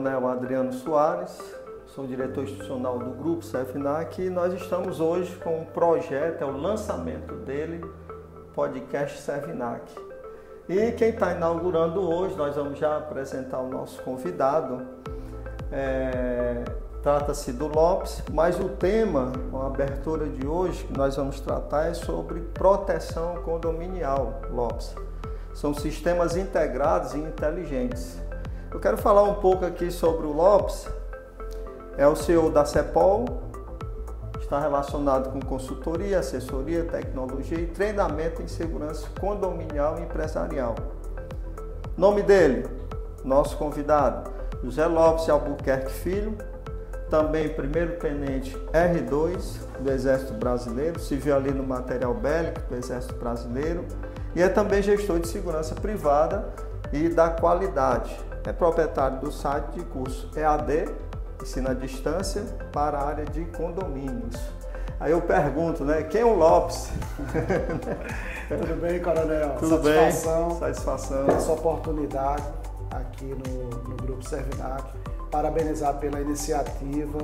Coronel Adriano Soares, sou diretor institucional do Grupo SEFNAC e nós estamos hoje com um projeto, é o lançamento dele, podcast SEFNAC. E quem está inaugurando hoje, nós vamos já apresentar o nosso convidado, trata-se do Lopes, mas o tema, a abertura de hoje, que nós vamos tratar é sobre proteção condominial, Lopes. São sistemas integrados e inteligentes. Eu quero falar um pouco aqui sobre o Lopes. É o CEO da CEPOL, está relacionado com consultoria, assessoria, tecnologia e treinamento em segurança condominial e empresarial. Nome dele, nosso convidado, José Lopes Albuquerque Filho, também primeiro-tenente R2 do Exército Brasileiro, civilino material bélico do Exército Brasileiro e é também gestor de segurança privada e da qualidade. É proprietário do site de curso EAD, ensino à distância, para a área de condomínios. Aí eu pergunto, né, quem é o Lopes? Tudo bem, Coronel? Tudo Satisfação bem? Satisfação. Ter essa oportunidade aqui no Grupo SEFNAC. Parabenizar pela iniciativa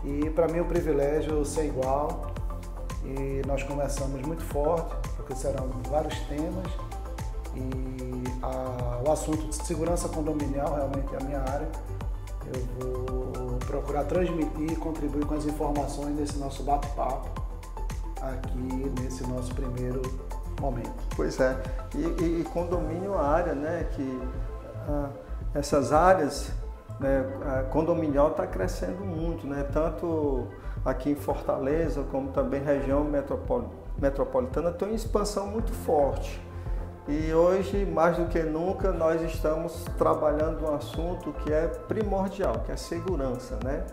e para mim é um privilégio ser igual. E nós começamos muito forte, porque serão vários temas e o assunto de segurança condominial realmente é a minha área. Eu vou procurar transmitir e contribuir com as informações nesse nosso bate-papo aqui nesse nosso primeiro momento. Pois é, e condomínio é uma área, né, que essas áreas, né, a condominial está crescendo muito, né, tanto aqui em Fortaleza como também região metropolitana tem uma expansão muito forte. E hoje, mais do que nunca, nós estamos trabalhando um assunto que é primordial, que é a segurança, né?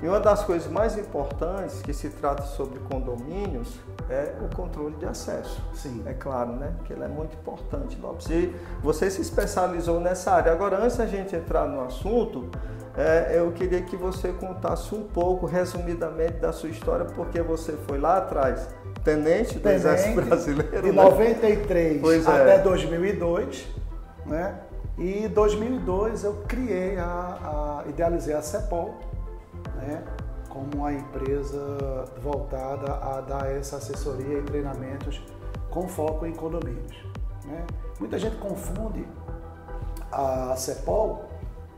E uma das coisas mais importantes que se trata sobre condomínios é o controle de acesso. Sim. É claro, né? Que ele é muito importante, Lopes. E você se especializou nessa área. Agora, antes da gente entrar no assunto, eu queria que você contasse um pouco, resumidamente, da sua história, porque você foi lá atrás tenente do Exército Brasileiro. De 93 né? até 2002, né? E em 2002 eu criei, idealizei a CEPOL, né? Como uma empresa voltada a dar essa assessoria e treinamentos com foco em condomínios, né? Muita gente confunde a CEPOL,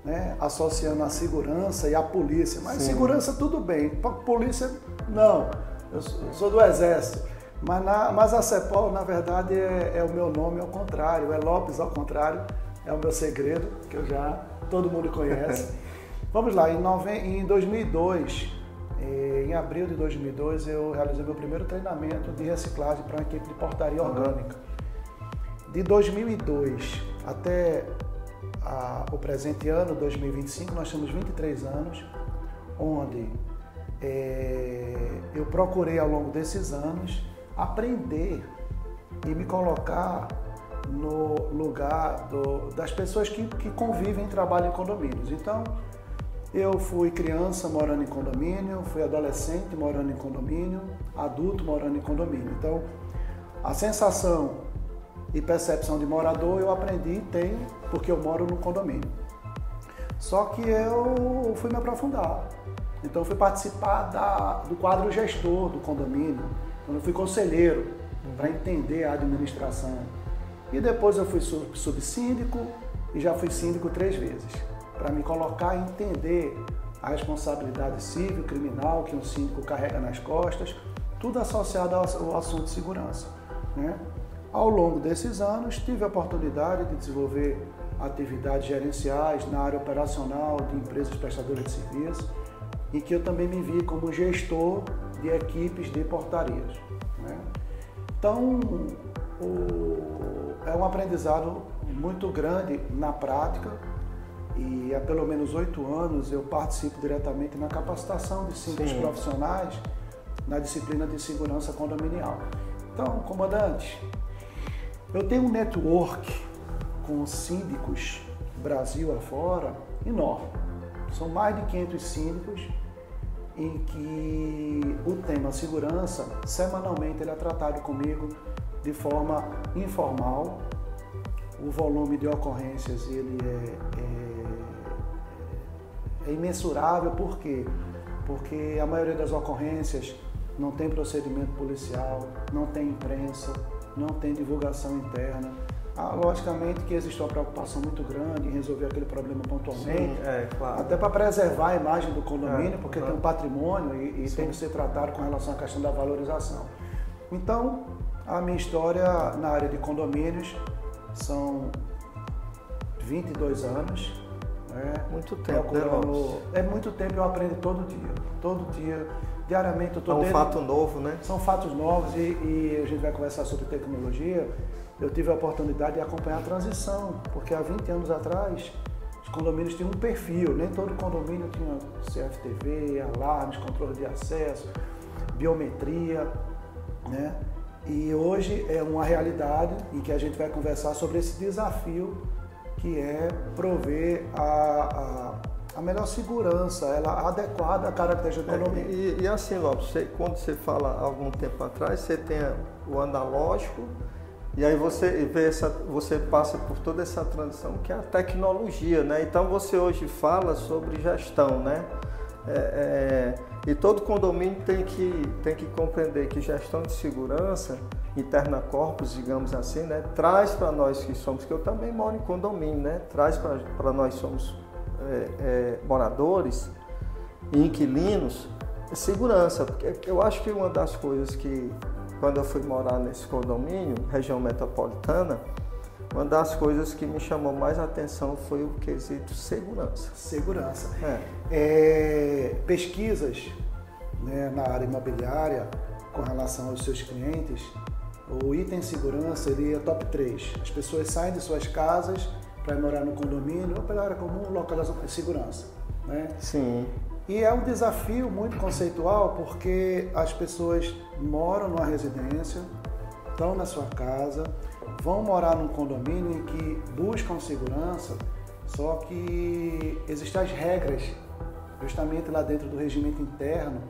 né, associando a segurança e a polícia, mas sim, segurança tudo bem, polícia não. Eu sou do Exército, mas a CEPOL, na verdade, é o meu nome ao contrário, é Lopes ao contrário, é o meu segredo, que todo mundo conhece. Vamos lá, em 2002, em abril de 2002, eu realizei meu primeiro treinamento de reciclagem para uma equipe de portaria orgânica. De 2002 até o presente ano, 2025, nós temos 23 anos, onde eu procurei ao longo desses anos aprender e me colocar no lugar das pessoas que convivem e trabalham em condomínios. Então, eu fui criança morando em condomínio, fui adolescente morando em condomínio, adulto morando em condomínio. Então, a sensação e percepção de morador eu aprendi e tenho porque eu moro no condomínio. Só que eu fui me aprofundar. Então, eu fui participar do quadro gestor do condomínio. Então, eu fui conselheiro para entender a administração. E depois eu fui subsíndico e já fui síndico 3 vezes, para me colocar e entender a responsabilidade civil, criminal que um síndico carrega nas costas, tudo associado ao assunto de segurança, né? Ao longo desses anos, tive a oportunidade de desenvolver atividades gerenciais na área operacional de empresas prestadoras de serviço, e que eu também me vi como gestor de equipes de portarias, né? Então, é um aprendizado muito grande na prática e há pelo menos 8 anos eu participo diretamente na capacitação de síndicos profissionais na disciplina de segurança condominial. Então, comandante, eu tenho um network com síndicos Brasil afora enorme. São mais de 500 síndicos em que o tema segurança, semanalmente ele é tratado comigo de forma informal. O volume de ocorrências ele é imensurável. Por quê? Porque a maioria das ocorrências não tem procedimento policial, não tem imprensa, não tem divulgação interna. Logicamente que existe uma preocupação muito grande em resolver aquele problema pontualmente, claro. Até para preservar a imagem do condomínio, porque tem um patrimônio e tem que ser tratado com relação à questão da valorização. Então, a minha história na área de condomínios são 22 anos. Muito tempo, né, Lopes? É muito tempo, eu aprendo todo dia, diariamente. Eu tô fato novo, né? São fatos novos e a gente vai conversar sobre tecnologia. Eu tive a oportunidade de acompanhar a transição, porque há 20 anos atrás os condomínios tinham um perfil, nem todo condomínio tinha CFTV, alarmes, controle de acesso, biometria, né? E hoje é uma realidade em que a gente vai conversar sobre esse desafio que é prover a melhor segurança, ela adequada à característica do condomínio. E assim, Lopes, quando você fala há algum tempo atrás, você tem o analógico e aí você passa por toda essa transição que é a tecnologia, né? Então você hoje fala sobre gestão, né? E todo condomínio tem que compreender que gestão de segurança interna corpus, digamos assim, né, traz para nós que somos, que eu também moro em condomínio, né, traz para nós somos moradores e inquilinos segurança, porque eu acho que uma das coisas que quando eu fui morar nesse condomínio, região metropolitana, uma das coisas que me chamou mais a atenção foi o quesito segurança. Segurança. Pesquisas, né, na área imobiliária com relação aos seus clientes, o item segurança ele é top 3. As pessoas saem de suas casas para morar no condomínio ou pela área comum, localização de segurança, né? Sim. E é um desafio muito conceitual porque as pessoas moram numa residência, estão na sua casa, vão morar num condomínio em que buscam segurança, só que existem as regras justamente lá dentro do regimento interno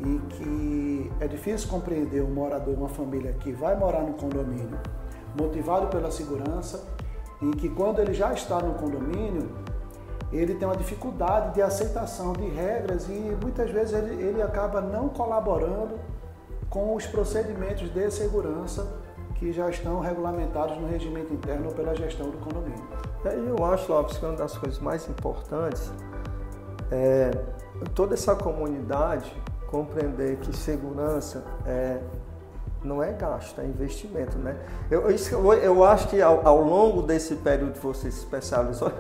e que é difícil compreender um morador, uma família que vai morar no condomínio motivado pela segurança e que quando ele já está no condomínio ele tem uma dificuldade de aceitação de regras e muitas vezes ele acaba não colaborando com os procedimentos de segurança que já estão regulamentados no regimento interno ou pela gestão do condomínio. Eu acho, Lopes, que uma das coisas mais importantes é toda essa comunidade compreender que segurança não é gasto, é investimento, né? Eu acho que ao longo desse período que você se especializou,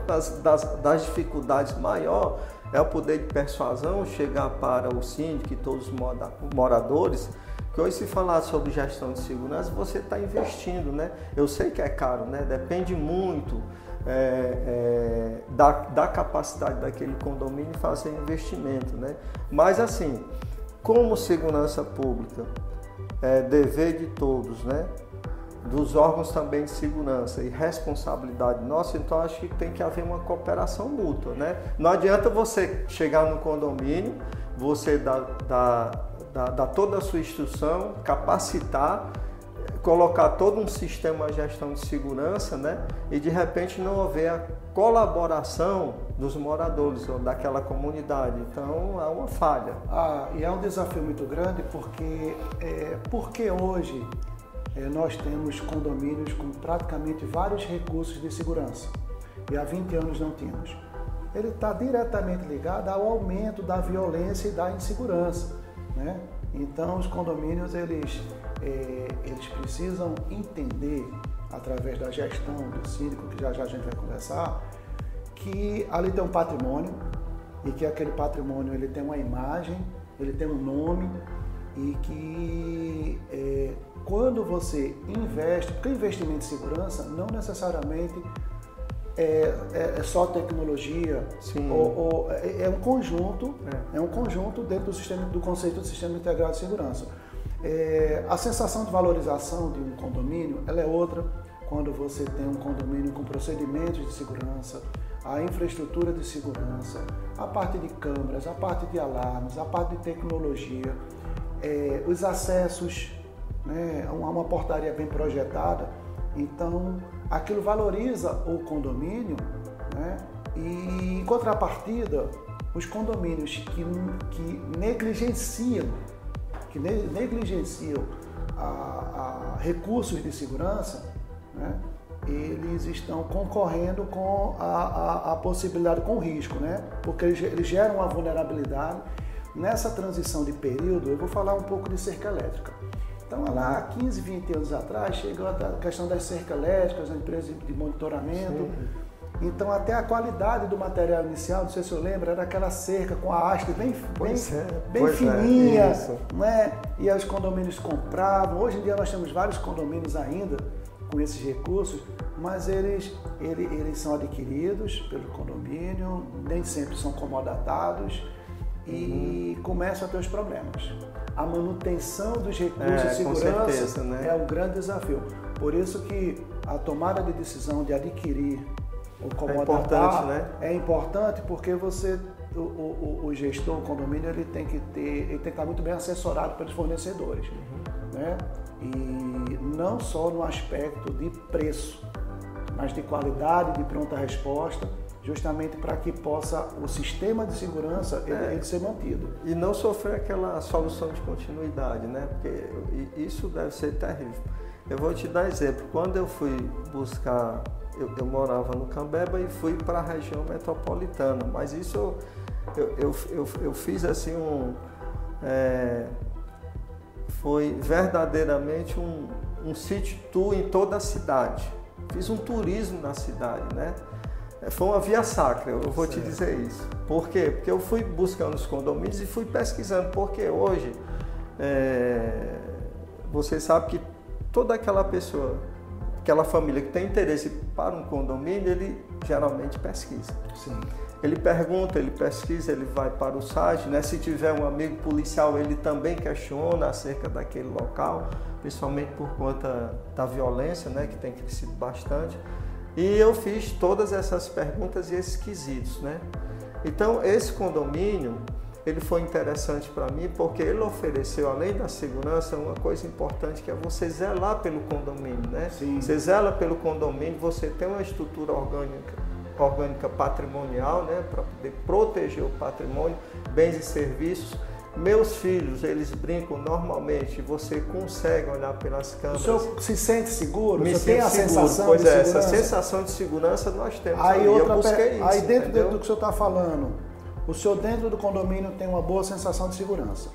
das dificuldades maior é o poder de persuasão chegar para o síndico e todos os moradores, que hoje se falar sobre gestão de segurança, você está investindo, né? Eu sei que é caro, né? Depende muito da capacidade daquele condomínio fazer investimento, né? Mas assim, como segurança pública, é dever de todos, né? Dos órgãos também de segurança e responsabilidade nossa, então acho que tem que haver uma cooperação mútua, né? Não adianta você chegar no condomínio, você dar toda a sua instrução, capacitar, colocar todo um sistema de gestão de segurança, né? E de repente não haver a colaboração dos moradores ou daquela comunidade. Então há uma falha. E é um desafio muito grande porque hoje nós temos condomínios com praticamente vários recursos de segurança e há 20 anos não tínhamos. Ele está diretamente ligado ao aumento da violência e da insegurança, né? Então os condomínios eles precisam entender através da gestão do síndico, que já a gente vai conversar, que ali tem um patrimônio e que aquele patrimônio ele tem uma imagem, ele tem um nome e que quando você investe, porque investimento em segurança não necessariamente é só tecnologia, ou é um conjunto, dentro do conceito do sistema integrado de segurança. A sensação de valorização de um condomínio, ela é outra quando você tem um condomínio com procedimentos de segurança, a infraestrutura de segurança, a parte de câmeras, a parte de alarmes, a parte de tecnologia, os acessos, né, uma portaria bem projetada. Então, aquilo valoriza o condomínio, né? E em contrapartida, os condomínios que negligenciam a recursos de segurança, né, eles estão concorrendo com a possibilidade, com o risco, né, porque eles geram uma vulnerabilidade. Nessa transição de período, eu vou falar um pouco de cerca elétrica. Então, lá há 15, 20 anos atrás, chegou a questão das cercas elétricas, a empresa de monitoramento. Sim. Então, até a qualidade do material inicial, não sei se eu lembro, era aquela cerca com a haste bem fininha, né? E aí os condomínios compravam. Hoje em dia nós temos vários condomínios ainda com esses recursos, mas eles são adquiridos pelo condomínio, nem sempre são comodatados e começam a ter os problemas. A manutenção dos recursos de segurança com certeza, né? É um grande desafio. Por isso que a tomada de decisão de adquirir o comodatar é importante, porque o gestor, o condomínio, ele tem que estar muito bem assessorado pelos fornecedores, né? E não só no aspecto de preço, mas de qualidade, de pronta resposta, justamente para que possa o sistema de segurança ele ser mantido. E não sofrer aquela solução de continuidade, né? Porque isso deve ser terrível. Eu vou te dar exemplo. Quando eu fui buscar, eu morava no Cambeba e fui para a região metropolitana, mas isso eu fiz assim foi verdadeiramente um city tour em toda a cidade. Fiz um turismo na cidade, né? Foi uma via sacra, eu vou te dizer isso. Por quê? Porque eu fui buscando os condomínios e fui pesquisando, porque hoje você sabe que toda aquela pessoa, aquela família que tem interesse para um condomínio, ele geralmente pesquisa. Sim. Ele pergunta, ele pesquisa, ele vai para o site, né? Se tiver um amigo policial, ele também questiona acerca daquele local, principalmente por conta da violência, né? Que tem crescido bastante. E eu fiz todas essas perguntas e esses quesitos, né? Então, esse condomínio, ele foi interessante para mim porque ele ofereceu, além da segurança, uma coisa importante que é você zelar pelo condomínio, né? Sim. Você zela pelo condomínio, você tem uma estrutura orgânica patrimonial, né? Para poder proteger o patrimônio, bens e serviços. Meus filhos, eles brincam normalmente, você consegue olhar pelas câmeras. O senhor se sente seguro? Me você tem a seguro, sensação pois de é, segurança? essa sensação de segurança nós temos. Aí eu busquei isso, aí dentro entendeu? do que o senhor está falando, o senhor dentro do condomínio tem uma boa sensação de segurança.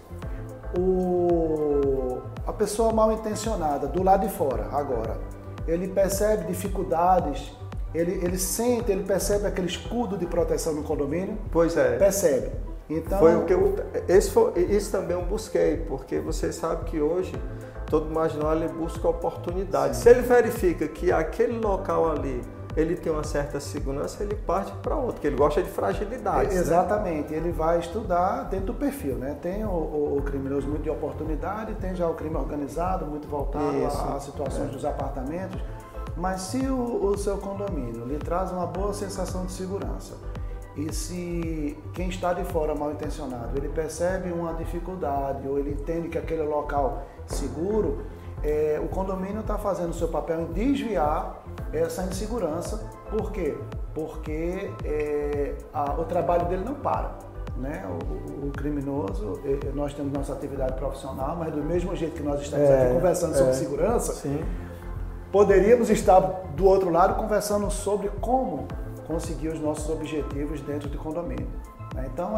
A pessoa mal intencionada, do lado de fora, agora, ele percebe dificuldades, ele percebe aquele escudo de proteção no condomínio? Pois é. Percebe. Então, foi o que isso também eu busquei, porque você sabe que hoje todo marginal ele busca oportunidade. Sim. Se ele verifica que aquele local ali ele tem uma certa segurança, ele parte para outro, porque ele gosta de fragilidades. Exatamente, né? Ele vai estudar dentro do perfil, né? Tem o criminoso muito de oportunidade, tem já o crime organizado, muito voltado às situações dos apartamentos, mas se o seu condomínio lhe traz uma boa sensação de segurança, e se quem está de fora mal intencionado, ele percebe uma dificuldade ou ele entende que aquele local seguro, o condomínio está fazendo o seu papel em desviar essa insegurança. Por quê? Porque o trabalho dele não para, né? O criminoso, nós temos nossa atividade profissional, mas do mesmo jeito que nós estamos aqui conversando sobre segurança, sim, poderíamos estar do outro lado conversando sobre como conseguir os nossos objetivos dentro do condomínio. Então,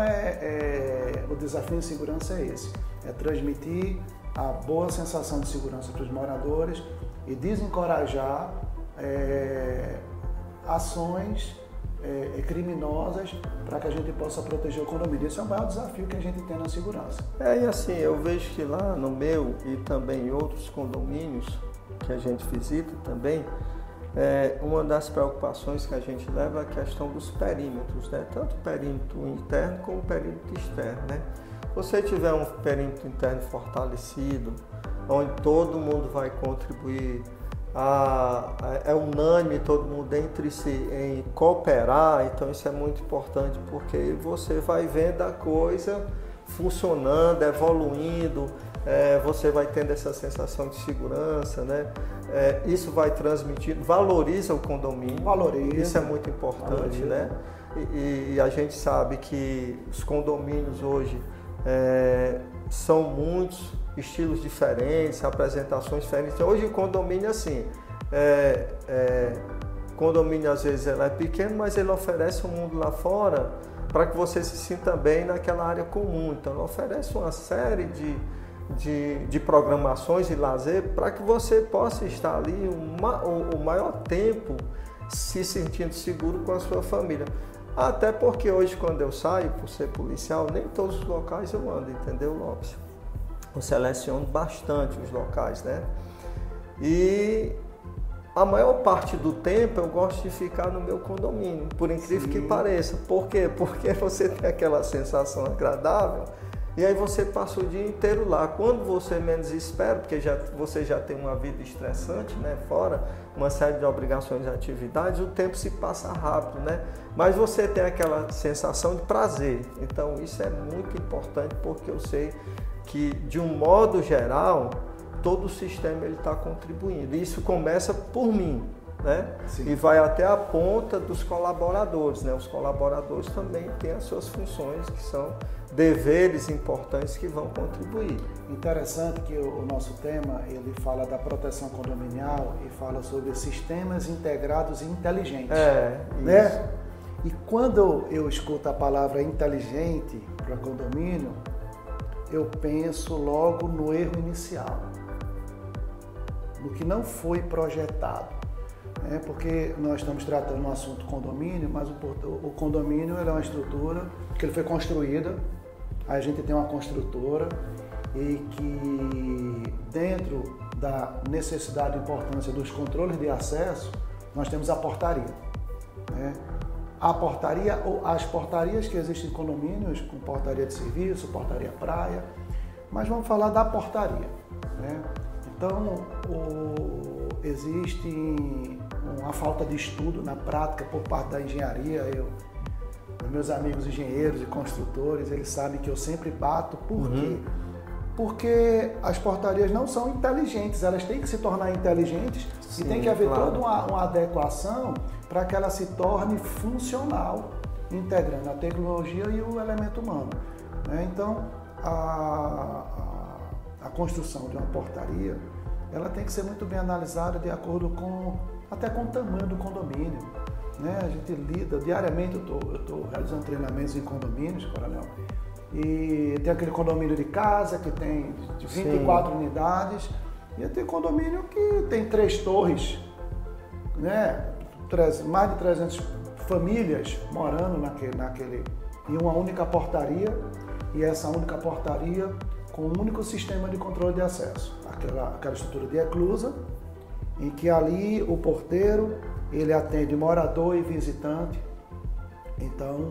o desafio em segurança é esse, é transmitir a boa sensação de segurança para os moradores e desencorajar ações criminosas para que a gente possa proteger o condomínio. Esse é o maior desafio que a gente tem na segurança. E assim, eu vejo que lá no meu e também em outros condomínios que a gente visita também, uma das preocupações que a gente leva é a questão dos perímetros, né? Tanto o perímetro interno como o perímetro externo, né? Se você tiver um perímetro interno fortalecido, onde todo mundo vai contribuir, é unânime todo mundo entre si em cooperar, então isso é muito importante, porque você vai vendo a coisa funcionando, evoluindo, você vai tendo essa sensação de segurança, né? Isso vai transmitindo, valoriza o condomínio. Valoriza. Isso é muito importante, né? E a gente sabe que os condomínios hoje são muitos estilos diferentes, apresentações diferentes. Hoje o condomínio assim, condomínio às vezes ele é pequeno, mas ele oferece um mundo lá fora para que você se sinta bem naquela área comum. Então ele oferece uma série de programações e lazer para que você possa estar ali o maior tempo se sentindo seguro com a sua família. Até porque hoje, quando eu saio, por ser policial, nem todos os locais eu ando, entendeu, Lopes? Eu seleciono bastante os locais, né? E a maior parte do tempo eu gosto de ficar no meu condomínio, por incrível que pareça. Por quê? Porque você tem aquela sensação agradável e aí você passa o dia inteiro lá. Quando você menos espera, porque você já tem uma vida estressante, né? Fora uma série de obrigações e atividades, o tempo se passa rápido, né? Mas você tem aquela sensação de prazer. Então isso é muito importante, porque eu sei que, de um modo geral, todo o sistema está contribuindo. Isso começa por mim, né? E vai até a ponta dos colaboradores, né? Os colaboradores também têm as suas funções, que são deveres importantes que vão contribuir. Interessante que o nosso tema, ele fala da proteção condominial e fala sobre sistemas integrados e inteligentes. Né? Isso. E quando eu escuto a palavra inteligente para condomínio, eu penso logo no erro inicial, no que não foi projetado. Porque nós estamos tratando um assunto condomínio, mas o condomínio é uma estrutura que ele foi construída, aí a gente tem uma construtora e que, dentro da necessidade e importância dos controles de acesso, nós temos a portaria. A portaria, ou as portarias que existem em condomínios, com portaria de serviço, portaria praia, mas vamos falar da portaria. Então, existe uma falta de estudo na prática por parte da engenharia. Meus amigos engenheiros e construtores, eles sabem que eu sempre bato. Por quê? Porque as portarias não são inteligentes, elas têm que se tornar inteligentes. Sim, e tem que haver toda uma adequação para que ela se torne funcional, integrando a tecnologia e o elemento humano. Então, a construção de uma portaria, ela tem que ser muito bem analisada de acordo até com o tamanho do condomínio. A gente lida diariamente, eu estou realizando treinamentos em condomínios, Coronel, e tem aquele condomínio de casa que tem 24 unidades, e tem condomínio que tem 3 torres, mais de 300 famílias morando em uma única portaria, e essa única portaria com um único sistema de controle de acesso, aquela estrutura de eclusa, em que ali o porteiro, ele atende morador e visitante. Então,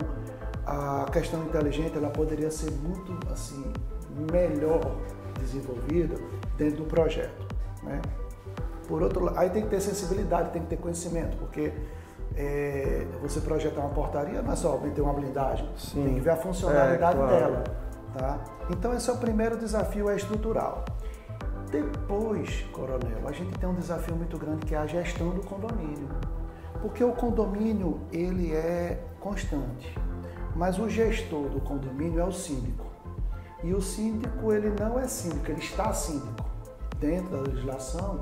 a questão inteligente, ela poderia ser muito assim, melhor desenvolvida dentro do projeto. Por outro lado, aí tem que ter sensibilidade, tem que ter conhecimento, porque você projetar uma portaria não é só meter uma blindagem, tem que ver a funcionalidade dela. Tá? Então, esse é o primeiro desafio, estrutural. Depois, Coronel, a gente tem um desafio muito grande, que é a gestão do condomínio. Porque o condomínio, ele é constante, mas o gestor do condomínio é o síndico. E o síndico, ele não é síndico, ele está síndico. Dentro da legislação,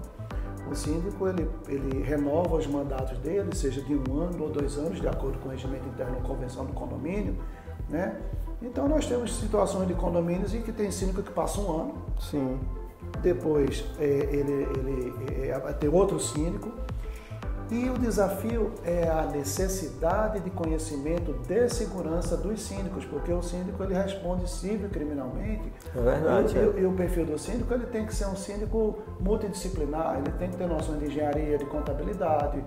o síndico, ele renova os mandatos dele, seja de 1 ano ou 2 anos, de acordo com o regimento interno ou convenção do condomínio, Então, nós temos situações de condomínios em que tem síndico que passa 1 ano. Sim. Depois ele vai ter outro síndico. E o desafio é a necessidade de conhecimento de segurança dos síndicos, porque o síndico, ele responde civil e criminalmente. É verdade. E o perfil do síndico, ele tem que ser um síndico multidisciplinar, ele tem que ter noções de engenharia, de contabilidade,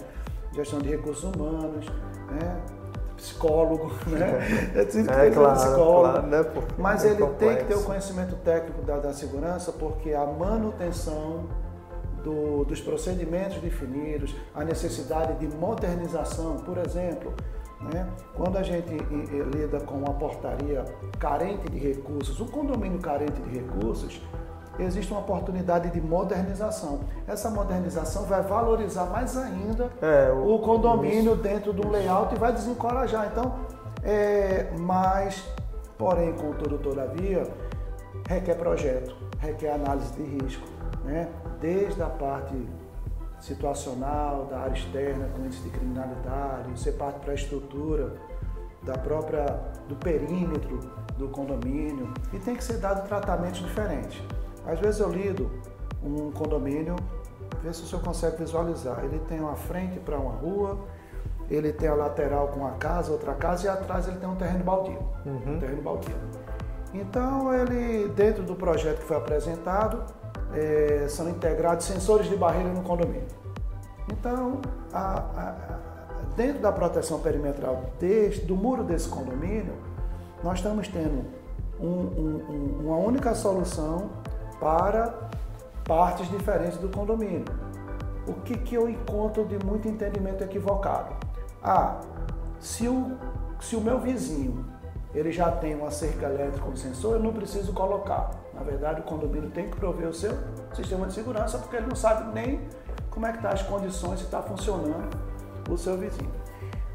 gestão de recursos humanos, psicólogo, Claro, né? Mas ele tem que ter o conhecimento técnico da segurança, porque a manutenção dos procedimentos definidos, a necessidade de modernização, por exemplo, né? Quando a gente lida com uma portaria carente de recursos, um condomínio carente de recursos, existe uma oportunidade de modernização. Essa modernização vai valorizar mais ainda o condomínio dentro de um layout e vai desencorajar. Então, mas, porém, contudo, todavia, requer projeto, requer análise de risco, né? Desde a parte situacional, da área externa, com índice de criminalidade, você parte para a estrutura do perímetro do condomínio e tem que ser dado tratamentos diferentes. Às vezes eu lido um condomínio, vê se o senhor consegue visualizar. Ele tem uma frente para uma rua, ele tem a lateral com uma casa, outra casa, e atrás ele tem um terreno baldio. Um terreno baldio. Então, ele, dentro do projeto que foi apresentado, são integrados sensores de barreira no condomínio. Então, dentro da proteção perimetral do muro desse condomínio, nós estamos tendo uma única solução para partes diferentes do condomínio. O que eu encontro de muito entendimento equivocado? Se o meu vizinho ele já tem uma cerca elétrica com sensor, eu não preciso colocar. Na verdade, o condomínio tem que prover o seu sistema de segurança, porque ele não sabe nem como é que estão as condições, se está funcionando o seu vizinho.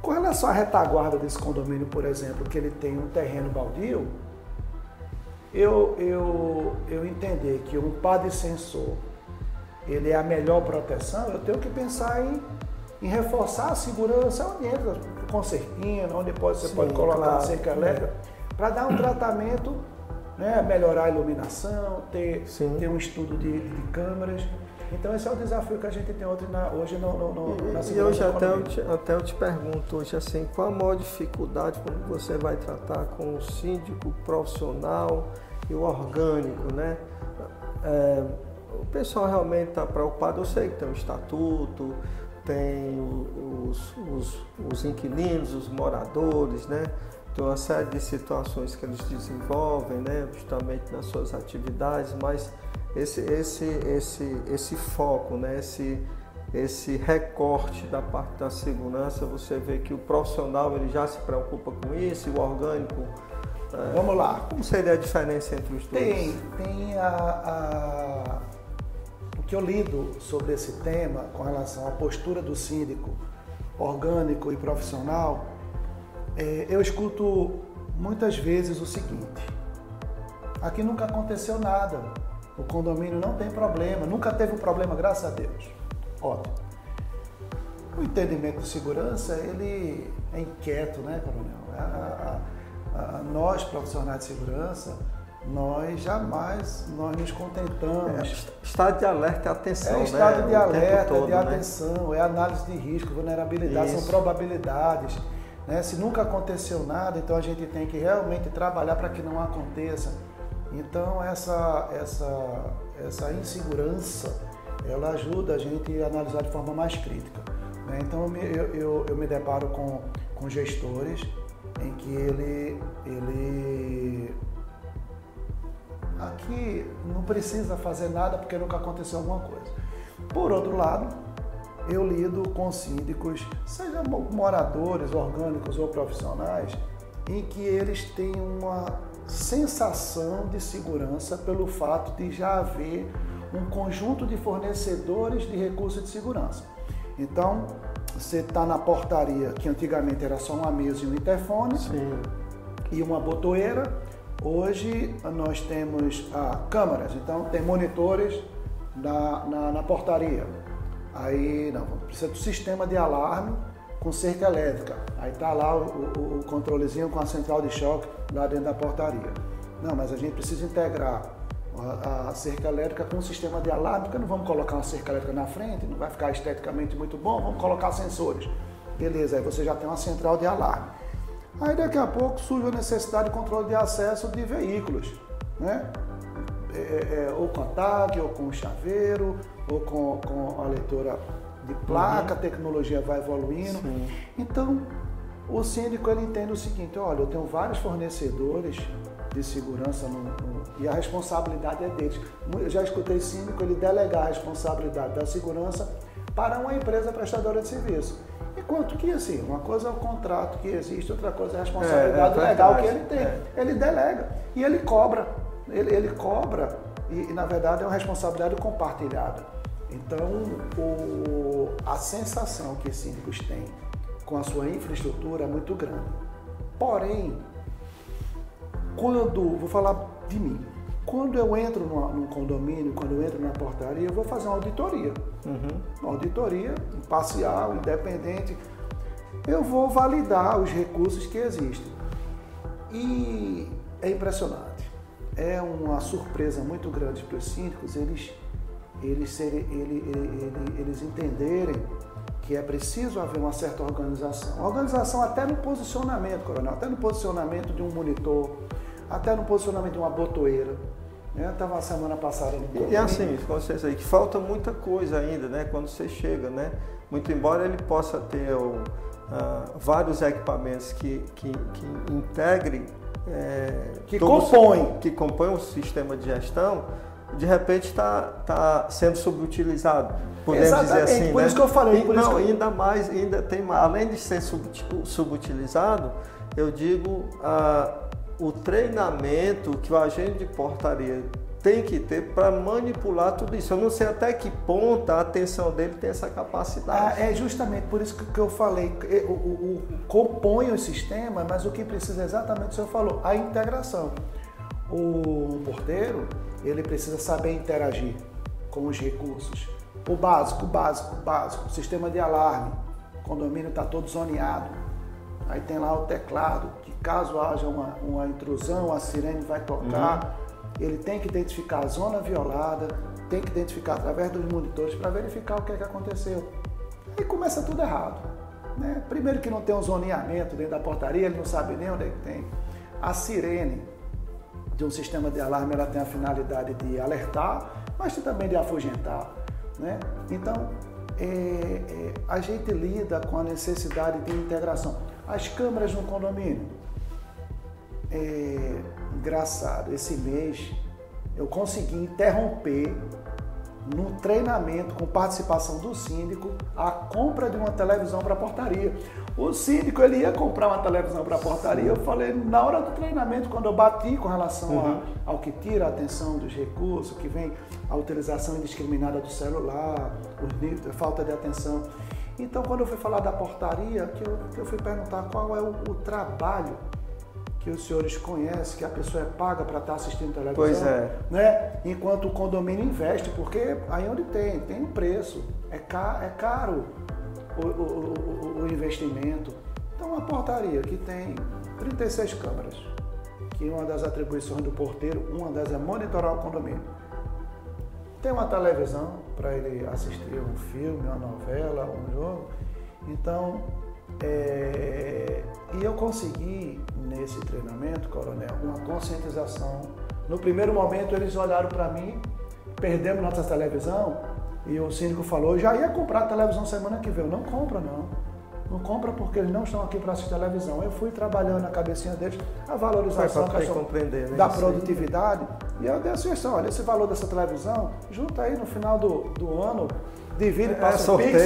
Com relação à retaguarda desse condomínio, por exemplo, que ele tem um terreno baldio, eu entender que um par de sensor ele é a melhor proteção, eu tenho que pensar em reforçar a segurança onde entra com cerquinha, onde você pode colocar a cerca elétrica, para dar um tratamento, né, melhorar a iluminação, ter um estudo de câmeras. Então esse é o desafio que a gente tem hoje na segurança. E hoje até eu te pergunto hoje assim, qual a maior dificuldade quando você vai tratar com o síndico profissional e o orgânico, né? O pessoal realmente está preocupado, eu sei que tem um estatuto, tem os inquilinos, os moradores, né? Tem uma série de situações que eles desenvolvem, né? Justamente nas suas atividades, mas esse foco, né? Esse recorte da parte da segurança, você vê que o profissional ele já se preocupa com isso, e o orgânico... Vamos lá. Como seria a diferença entre os dois? Tem o que eu lido sobre esse tema com relação à postura do síndico orgânico e profissional, eu escuto muitas vezes o seguinte: aqui nunca aconteceu nada, o condomínio não tem problema, nunca teve um problema, graças a Deus. Ótimo. O entendimento de segurança, ele é inquieto, né, coronel? Nós, profissionais de segurança, nós jamais nos contentamos. Estado de alerta e atenção, estado de alerta, todo, de atenção, é análise de risco, vulnerabilidade, são probabilidades. Né? Se nunca aconteceu nada, então a gente tem que realmente trabalhar para que não aconteça. Então essa insegurança, ela ajuda a gente a analisar de forma mais crítica. Né? Então eu me deparo com gestores em que ele aqui não precisa fazer nada porque nunca aconteceu alguma coisa. Por outro lado, eu lido com síndicos, sejam moradores, orgânicos ou profissionais, em que eles têm uma sensação de segurança pelo fato de já haver um conjunto de fornecedores de recursos de segurança. Então, você está na portaria, que antigamente era só uma mesa e um interfone e uma botoeira. Hoje nós temos câmeras, então tem monitores na portaria. Aí precisa do sistema de alarme com cerca elétrica. Aí está lá o controlezinho com a central de choque lá dentro da portaria. Não, mas a gente precisa integrar a cerca elétrica com o sistema de alarme, porque não vamos colocar uma cerca elétrica na frente, não vai ficar esteticamente muito bom, vamos colocar sensores. Beleza, aí você já tem uma central de alarme. Aí daqui a pouco surge a necessidade de controle de acesso de veículos, né? Ou com a tag, ou com o chaveiro, ou com a leitura de placa, a tecnologia vai evoluindo. Sim. Então, o síndico ele entende o seguinte: olha, eu tenho vários fornecedores de segurança e a responsabilidade é deles. Eu já escutei síndico ele delegar a responsabilidade da segurança para uma empresa prestadora de serviço. Enquanto que, assim, uma coisa é o contrato que existe, outra coisa é a responsabilidade legal que ele tem. Ele delega e ele cobra. Ele cobra e, na verdade, é uma responsabilidade compartilhada. Então, a sensação que os síndicos têm com a sua infraestrutura é muito grande. Porém, vou falar de mim, quando eu entro num condomínio, quando eu entro na portaria, eu vou fazer uma auditoria. Uma auditoria imparcial, independente. Eu vou validar os recursos que existem. E é impressionante. É uma surpresa muito grande para os síndicos eles entenderem que é preciso haver uma certa organização. Organização até no posicionamento, coronel, até no posicionamento de um monitor, até no posicionamento de uma botoeira. Eu estava a semana passada no condomínio. E assim, com vocês aí, que falta muita coisa ainda, né? Quando você chega, né? Muito embora ele possa ter vários equipamentos que integrem, que compõem o sistema de gestão, de repente está sendo subutilizado, podemos dizer assim, por né? isso que eu falei. Ainda tem mais, além de ser subutilizado, eu digo o treinamento que o agente de portaria tem que ter para manipular tudo isso. Eu não sei até que ponto a atenção dele tem essa capacidade. É justamente por isso que eu falei, compõe o sistema, mas o que precisa exatamente o senhor falou, a integração. O porteiro, ele precisa saber interagir com os recursos. O básico, sistema de alarme, o condomínio está todo zoneado. Aí tem lá o teclado, que caso haja uma intrusão, a sirene vai tocar. Ele tem que identificar a zona violada, tem que identificar através dos monitores para verificar o que aconteceu. Aí começa tudo errado, né? Primeiro que não tem um zoneamento dentro da portaria, ele não sabe nem onde é que tem. A sirene de um sistema de alarme, ela tem a finalidade de alertar, mas também de afugentar, né? Então, a gente lida com a necessidade de integração. As câmeras no condomínio, engraçado, esse mês eu consegui interromper no treinamento com participação do síndico a compra de uma televisão para a portaria. O síndico ele ia comprar uma televisão para a portaria, eu falei na hora do treinamento, quando eu bati com relação ao que tira a atenção dos recursos, que vem a utilização indiscriminada do celular, a falta de atenção. Então, quando eu fui falar da portaria, que eu fui perguntar qual é o trabalho que os senhores conhecem, que a pessoa é paga para estar assistindo televisão. Pois é. Né? Enquanto o condomínio investe, porque aí onde tem um preço, é caro o investimento. Então, uma portaria que tem 36 câmeras, que uma das atribuições do porteiro, uma das é monitorar o condomínio. Tem uma televisão para ele assistir um filme, uma novela, um jogo. Então, e eu consegui, nesse treinamento, coronel, uma conscientização. No primeiro momento, eles olharam para mim, perdemos nossa televisão, e o síndico falou, eu já ia comprar a televisão semana que vem. Eu não compra, não. Não compra porque eles não estão aqui para assistir televisão. Eu fui trabalhando na cabecinha deles a valorização da produtividade. E eu dei a sugestão, olha, esse valor dessa televisão, junta aí no final do ano, divide, passa um Pix,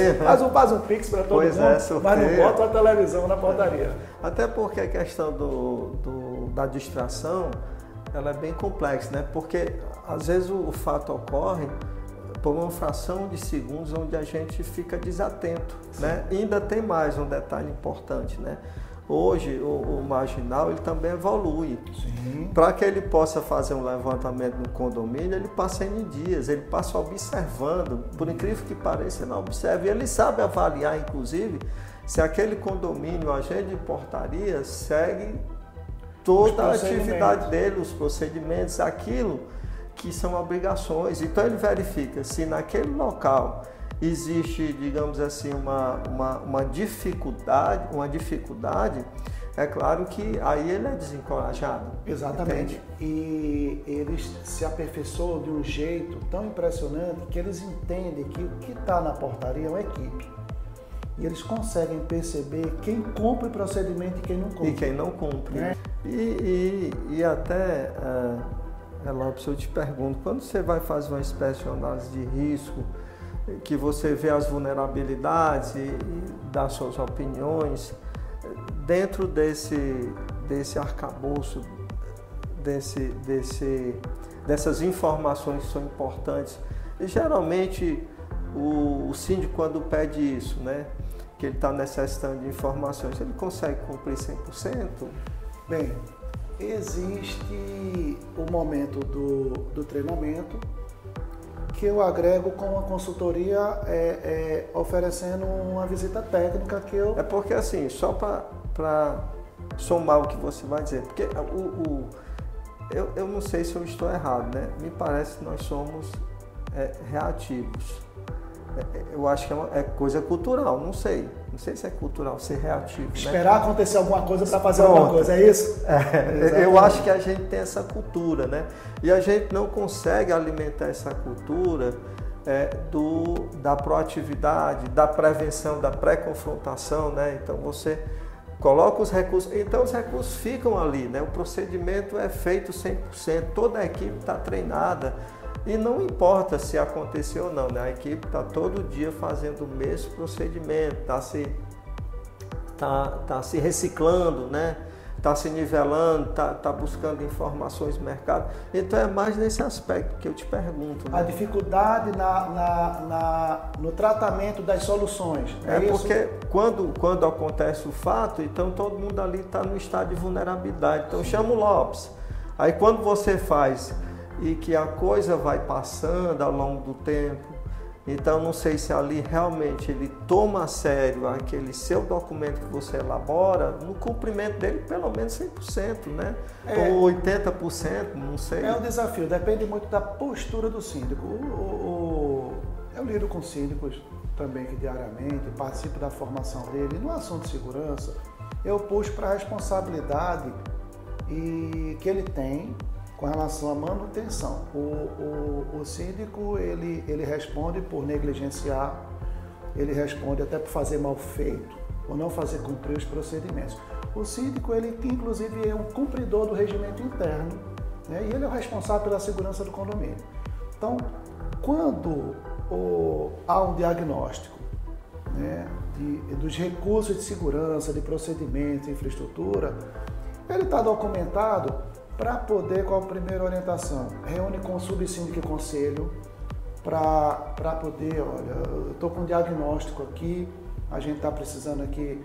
faz um Pix para todo mundo, mas não bota a televisão na portaria. Até porque a questão da distração, ela é bem complexa, né? Porque às vezes o fato ocorre por uma fração de segundos onde a gente fica desatento, né? E ainda tem mais um detalhe importante, né? Hoje o marginal ele também evolui. Para que ele possa fazer um levantamento no condomínio, ele passa N dias, ele passa observando, por incrível que pareça, ele não observa. E ele sabe avaliar, inclusive, se aquele condomínio, o agente de portaria, segue toda a atividade dele, os procedimentos, aquilo que são obrigações. Então ele verifica se naquele local existe, digamos assim, uma dificuldade, é claro que aí ele é desencorajado. Exatamente. Entende? E eles se aperfeiçoam de um jeito tão impressionante que eles entendem que o que está na portaria é uma equipe. E eles conseguem perceber quem cumpre o procedimento e quem não cumpre. E quem não cumpre. Né? E até, Lopes, eu te pergunto, quando você vai fazer uma espécie de análise de risco que você vê as vulnerabilidades e dá suas opiniões, dentro desse arcabouço, dessas informações que são importantes, e geralmente o síndico, quando pede isso, né, que ele está necessitando de informações, ele consegue cumprir 100%? Bem, existe o momento do treinamento, que eu agrego com a consultoria oferecendo uma visita técnica que eu... É porque assim, só para somar o que você vai dizer, porque eu não sei se eu estou errado, né? Me parece que nós somos reativos. Eu acho que é coisa cultural, não sei se é cultural ser reativo. Esperar, né, acontecer alguma coisa para fazer Pronto. Alguma coisa, é isso? Eu acho que a gente tem essa cultura, né? E a gente não consegue alimentar essa cultura da proatividade, da prevenção, da pré-confrontação, né? Então você coloca os recursos, então os recursos ficam ali, né? O procedimento é feito 100%, toda a equipe está treinada. E não importa se aconteceu ou não, né? A equipe está todo dia fazendo o mesmo procedimento, está se reciclando, né? Está se nivelando, está buscando informações no mercado. Então é mais nesse aspecto que eu te pergunto. Né? A dificuldade no tratamento das soluções. Porque quando acontece o fato, então todo mundo ali está no estado de vulnerabilidade. Então chama o Lopes. Aí quando você faz e que a coisa vai passando ao longo do tempo, então não sei se ali realmente ele toma a sério aquele seu documento que você elabora, no cumprimento dele pelo menos 100%, né? Ou 80%, não sei. É um desafio, depende muito da postura do síndico. Eu lido com síndicos também que diariamente, participo da formação dele. No assunto de segurança, eu puxo para a responsabilidade que ele tem com relação à manutenção. O síndico, ele responde por negligenciar, ele responde até por fazer mal feito, ou não fazer cumprir os procedimentos. O síndico, ele inclusive é um cumpridor do regimento interno, né? E ele é o responsável pela segurança do condomínio. Então, quando há um diagnóstico, né, dos recursos de segurança, de procedimentos, de infraestrutura, ele está documentado. Para poder, qual a primeira orientação? Reúne com o subsíndico e conselho para poder, olha, eu estou com um diagnóstico aqui, a gente está precisando aqui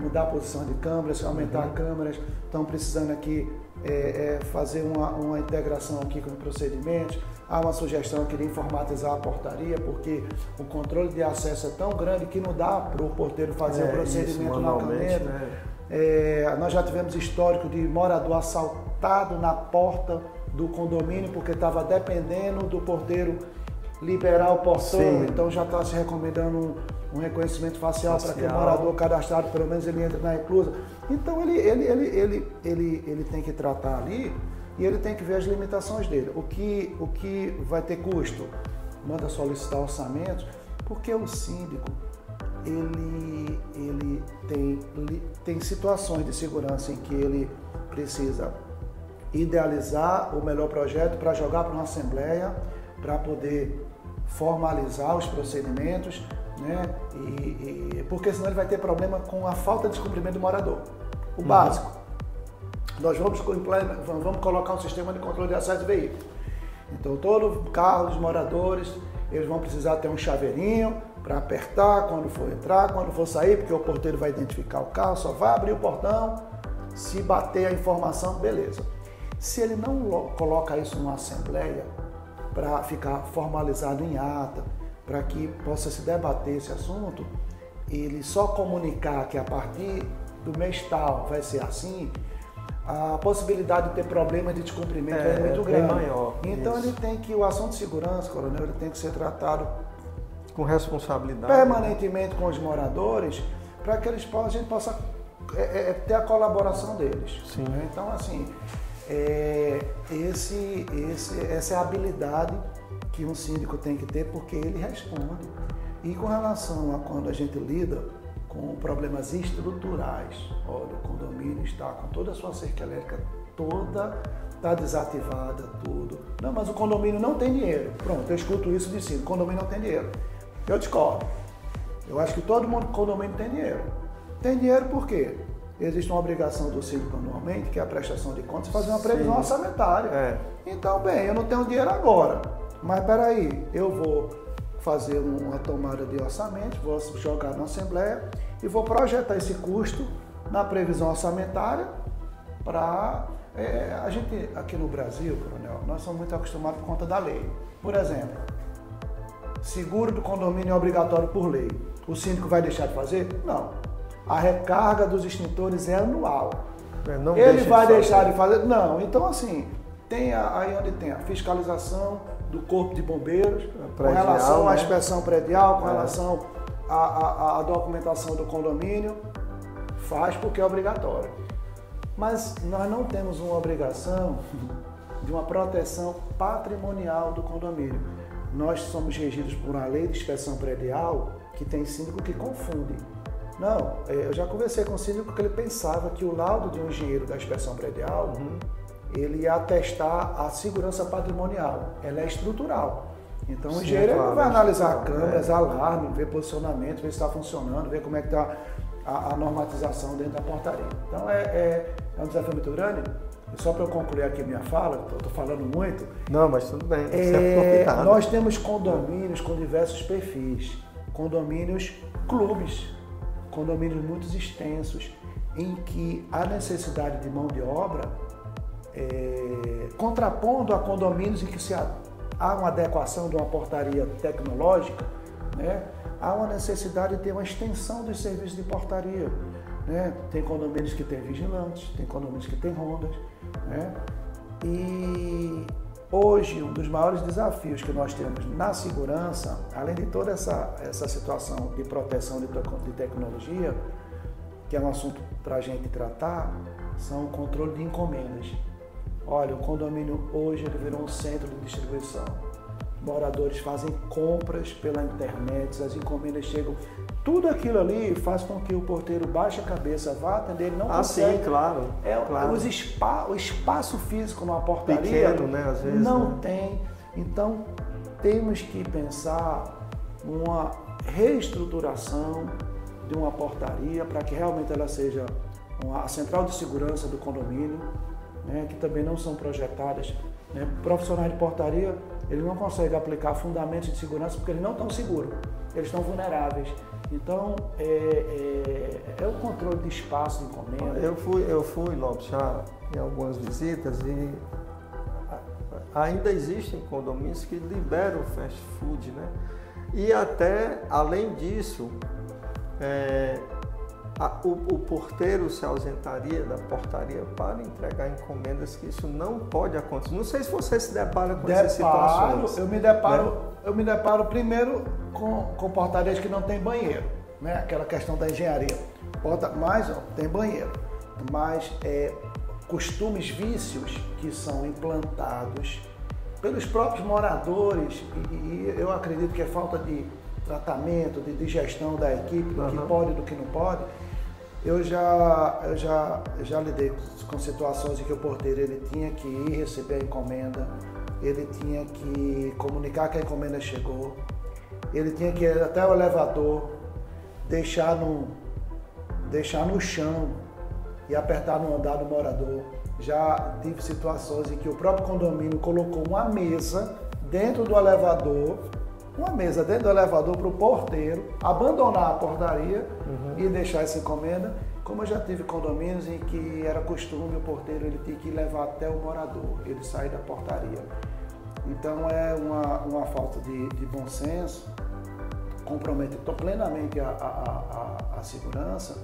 mudar a posição de câmeras, aumentar câmeras, estão precisando aqui fazer uma integração aqui com procedimentos, há uma sugestão aqui de informatizar a portaria, porque o controle de acesso é tão grande que não dá para o porteiro fazer o procedimento na caneta. Né? Nós já tivemos histórico de morador assaltado na porta do condomínio porque estava dependendo do porteiro liberar o portão. Sim. Então já está se recomendando um reconhecimento facial para que o morador cadastrado, pelo menos ele entre na reclusa. Então ele tem que tratar ali e ele tem que ver as limitações dele. O que vai ter custo? Manda solicitar orçamentos, porque o síndico ele tem situações de segurança em que ele precisa idealizar o melhor projeto para jogar para uma assembleia, para poder formalizar os procedimentos, né? Porque senão ele vai ter problema com a falta de descumprimento do morador. O básico. Nós vamos colocar um sistema de controle de acesso de veículo. Então todo carro dos moradores, eles vão precisar ter um chaveirinho para apertar quando for entrar, quando for sair, porque o porteiro vai identificar o carro, só vai abrir o portão, se bater a informação, beleza. Se ele não coloca isso numa assembleia, para ficar formalizado em ata, para que possa se debater esse assunto, ele só comunicar que a partir do mês tal vai ser assim, a possibilidade de ter problemas de descumprimento é muito grande. Maior. Então ele tem que, o assunto de segurança, coronel, ele tem que ser tratado com responsabilidade permanentemente com os moradores, para que a gente possa ter a colaboração deles. Sim. Né? Então, assim, essa é a habilidade que um síndico tem que ter, porque ele responde. E com relação a quando a gente lida com problemas estruturais, olha, o condomínio está com toda a sua cerca elétrica toda, está desativada, tudo. Não, mas o condomínio não tem dinheiro. Pronto, eu escuto isso de cima, o condomínio não tem dinheiro. Eu discordo. Eu acho que todo mundo condomínio tem dinheiro. Tem dinheiro por quê? Existe uma obrigação do síndico anualmente, que é a prestação de contas, fazer uma previsão orçamentária. Então, bem, eu não tenho dinheiro agora, mas peraí, eu vou fazer uma tomada de orçamento, vou jogar na Assembleia e vou projetar esse custo na previsão orçamentária para... a gente, aqui no Brasil, Coronel, nós somos muito acostumados por conta da lei. Por exemplo, seguro do condomínio é obrigatório por lei. O síndico vai deixar de fazer? Não. A recarga dos extintores é anual. Ele vai deixar de fazer? Não. Então, assim, tem aí onde tem a fiscalização do corpo de bombeiros, com relação à inspeção predial, com relação à documentação do condomínio, faz porque é obrigatório. Mas nós não temos uma obrigação de uma proteção patrimonial do condomínio. Nós somos regidos por uma lei de inspeção predial que tem síndico que confunde. Não, eu já conversei com o síndico que ele pensava que o laudo de um engenheiro da inspeção predial, ele ia atestar a segurança patrimonial, ela é estrutural. Então o engenheiro não vai analisar câmeras, alarme, ver posicionamento, ver se está funcionando, ver como é que está a normatização dentro da portaria. Então é um desafio muito grande. E só para eu concluir aqui minha fala, estou falando muito. Não, mas tudo bem. Nós temos condomínios com diversos perfis, condomínios clubes, condomínios muito extensos, em que a necessidade de mão de obra, contrapondo a condomínios em que há uma adequação de uma portaria tecnológica, né? Há uma necessidade de ter uma extensão dos serviços de portaria. Né? Tem condomínios que têm vigilantes, tem condomínios que têm rondas. Né? E hoje, um dos maiores desafios que nós temos na segurança, além de toda essa situação de proteção de tecnologia, que é um assunto para a gente tratar, são o controle de encomendas. Olha, o condomínio hoje ele virou um centro de distribuição. Moradores fazem compras pela internet, as encomendas chegam. Tudo aquilo ali faz com que o porteiro baixe a cabeça, vá atender, ele não consegue. Sim, claro. Claro. O espaço físico numa portaria pequeno, né, às vezes, não tem. Então, temos que pensar numa reestruturação de uma portaria para que realmente ela seja a central de segurança do condomínio, né, que também não são projetadas. Né? Profissionais de portaria, eles não conseguem aplicar fundamentos de segurança porque eles não estão seguros, eles estão vulneráveis. Então, é o controle de espaço de encomenda. Eu fui, Lopes, já em algumas visitas e ainda existem condomínios que liberam o fast food, né? E até, além disso, o porteiro se ausentaria da portaria para entregar encomendas, que isso não pode acontecer. Não sei se você se depara com essas situações. Eu me deparo primeiro com portarias que não tem banheiro, né? Aquela questão da engenharia. Mas tem banheiro. Mas costumes, vícios que são implantados pelos próprios moradores, e eu acredito que é falta de tratamento, de gestão da equipe, do que pode e do que não pode. Eu já lidei com situações em que o porteiro ele tinha que ir receber a encomenda, ele tinha que comunicar que a encomenda chegou, ele tinha que ir até o elevador, deixar no chão e apertar no andar do morador. Já tive situações em que o próprio condomínio colocou uma mesa dentro do elevador, para o porteiro abandonar a portaria e deixar essa encomenda. Como eu já tive condomínios em que era costume o porteiro ele tinha que levar até o morador, ele sair da portaria. Então é uma falta de bom senso, compromete plenamente a segurança.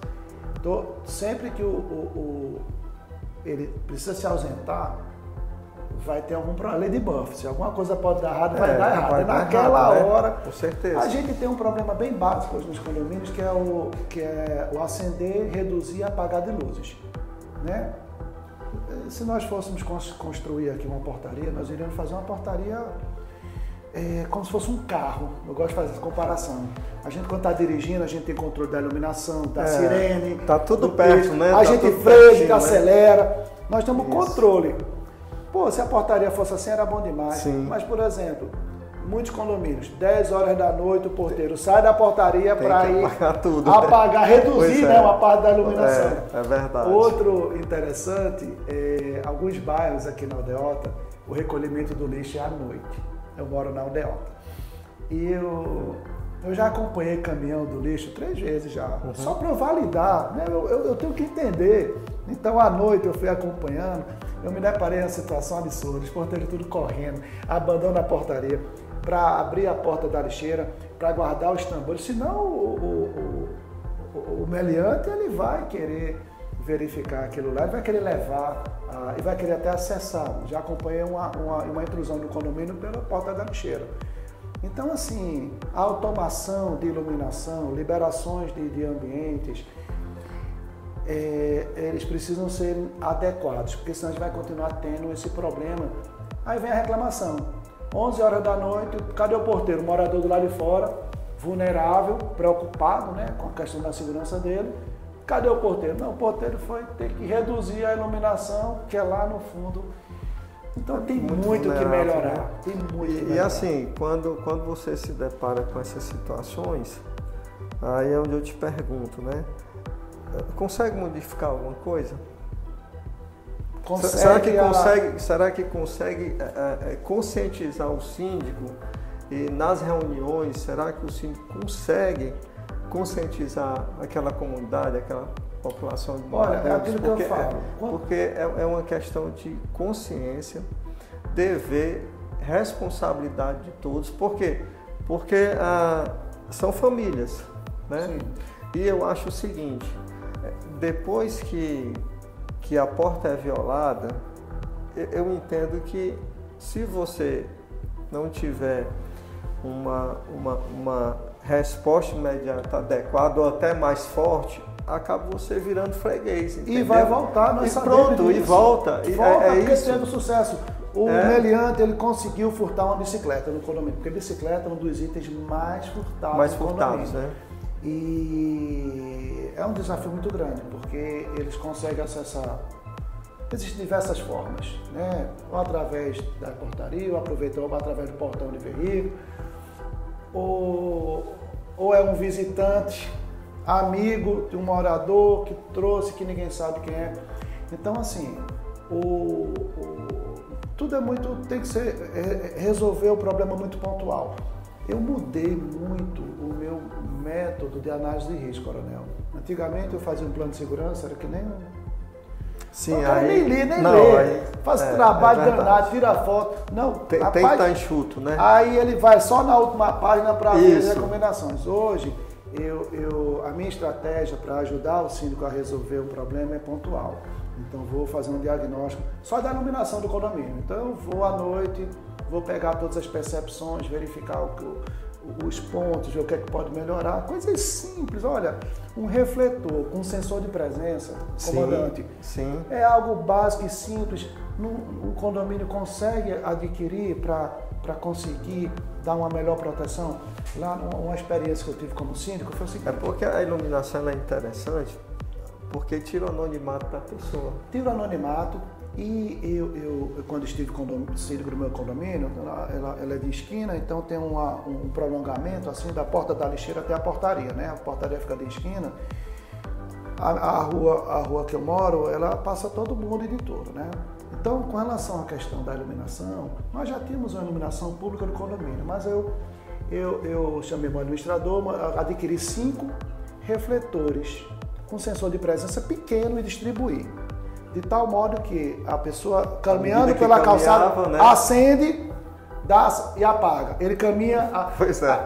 Sempre que ele precisa se ausentar, vai ter algum problema. Lei de Buff, se alguma coisa pode dar errado, vai dar errado. Naquela hora, com certeza. A gente tem um problema bem básico hoje nos condomínios, que é o acender, reduzir e apagar de luzes. Né? Se nós fôssemos construir aqui uma portaria, nós iríamos fazer uma portaria como se fosse um carro. Eu gosto de fazer essa comparação. A gente, quando está dirigindo, a gente tem controle da iluminação, da sirene. Tá tudo perto, né? A gente freia, acelera. Nós temos controle. Pô, se a portaria fosse assim, era bom demais. Sim. Mas, por exemplo, muitos condomínios, 10 horas da noite o porteiro sai da portaria para ir apagar tudo, apagar, reduzir, né, uma parte da iluminação. É verdade. Outro interessante, alguns bairros aqui na Aldeota, o recolhimento do lixo é à noite. Eu moro na Aldeota. E eu já acompanhei caminhão do lixo 3 vezes já, só para validar, né? Eu tenho que entender. Então, à noite eu fui acompanhando, eu me deparei em uma situação absurda, os porteiros tudo correndo, abandonam a portaria para abrir a porta da lixeira, para guardar os tambores, senão o meliante ele vai querer verificar aquilo lá, ele vai querer levar e vai querer até acessar. Já acompanhei uma intrusão do condomínio pela porta da lixeira. Então, assim, a automação de iluminação, liberações de ambientes, eles precisam ser adequados, porque senão a gente vai continuar tendo esse problema. Aí vem a reclamação. 11 horas da noite, cadê o porteiro? O morador do lado de fora, vulnerável, preocupado, né, com a questão da segurança dele. Cadê o porteiro? Não, o porteiro foi ter que reduzir a iluminação, que é lá no fundo. Então tem muito que melhorar. Né? Tem muito que melhorar. E assim, quando você se depara com essas situações, aí é onde eu te pergunto, né? Consegue modificar alguma coisa? Será que consegue conscientizar o síndico e nas reuniões, será que o síndico consegue conscientizar aquela comunidade, aquela população de moradores? Olha, é aquilo que eu falo. Porque é uma questão de consciência, dever, responsabilidade de todos. Por quê? Porque são famílias, né? Sim. E eu acho o seguinte, depois que a porta é violada, eu entendo que se você não tiver uma resposta imediata adequada ou até mais forte, acaba você virando freguês, entendeu? E vai voltar, nós sabemos pronto, disso. E volta. Porque isso. teve sucesso. O meliante, ele conseguiu furtar uma bicicleta no condomínio, porque a bicicleta é um dos itens mais furtados no condomínio. Né? E é um desafio muito grande, porque eles conseguem acessar. Existem diversas formas, né? Ou através da portaria, ou através do portão de veículo, ou é um visitante, amigo de um morador que trouxe, que ninguém sabe quem é. Então, assim, tudo é muito, tem que ser, resolver o problema muito pontual. Eu mudei muito o meu método de análise de risco, coronel. Antigamente eu fazia um plano de segurança, era que nem Sim, aí, nem lê, faz trabalho danado, tira foto. Não, tem que estar enxuto, né? Aí ele vai só na última página para ver as recomendações. Hoje, a minha estratégia para ajudar o síndico a resolver o problema é pontual. Então, vou fazer um diagnóstico só da iluminação do condomínio. Então, eu vou à noite, vou pegar todas as percepções, verificar os pontos, ver o que é que pode melhorar. Coisas simples, olha, um refletor com sensor de presença, comandante, sim. É algo básico e simples. O condomínio consegue adquirir para conseguir dar uma melhor proteção. Lá, uma experiência que eu tive como síndico foi o seguinte. É porque a iluminação é interessante, porque tira o anonimato da pessoa. Tira o anonimato. E eu quando estive síndico do meu condomínio, ela é de esquina, então tem um prolongamento assim da porta da lixeira até a portaria, né? A portaria fica de esquina. A rua que eu moro, ela passa todo mundo de tudo, né? Então, com relação à questão da iluminação, nós já tínhamos uma iluminação pública no condomínio, mas eu chamei meu administrador, adquiri 5 refletores com sensor de presença pequeno e distribuí. De tal modo que a pessoa caminhando pela calçada, né? Acende e apaga. Ele caminha... Pois é.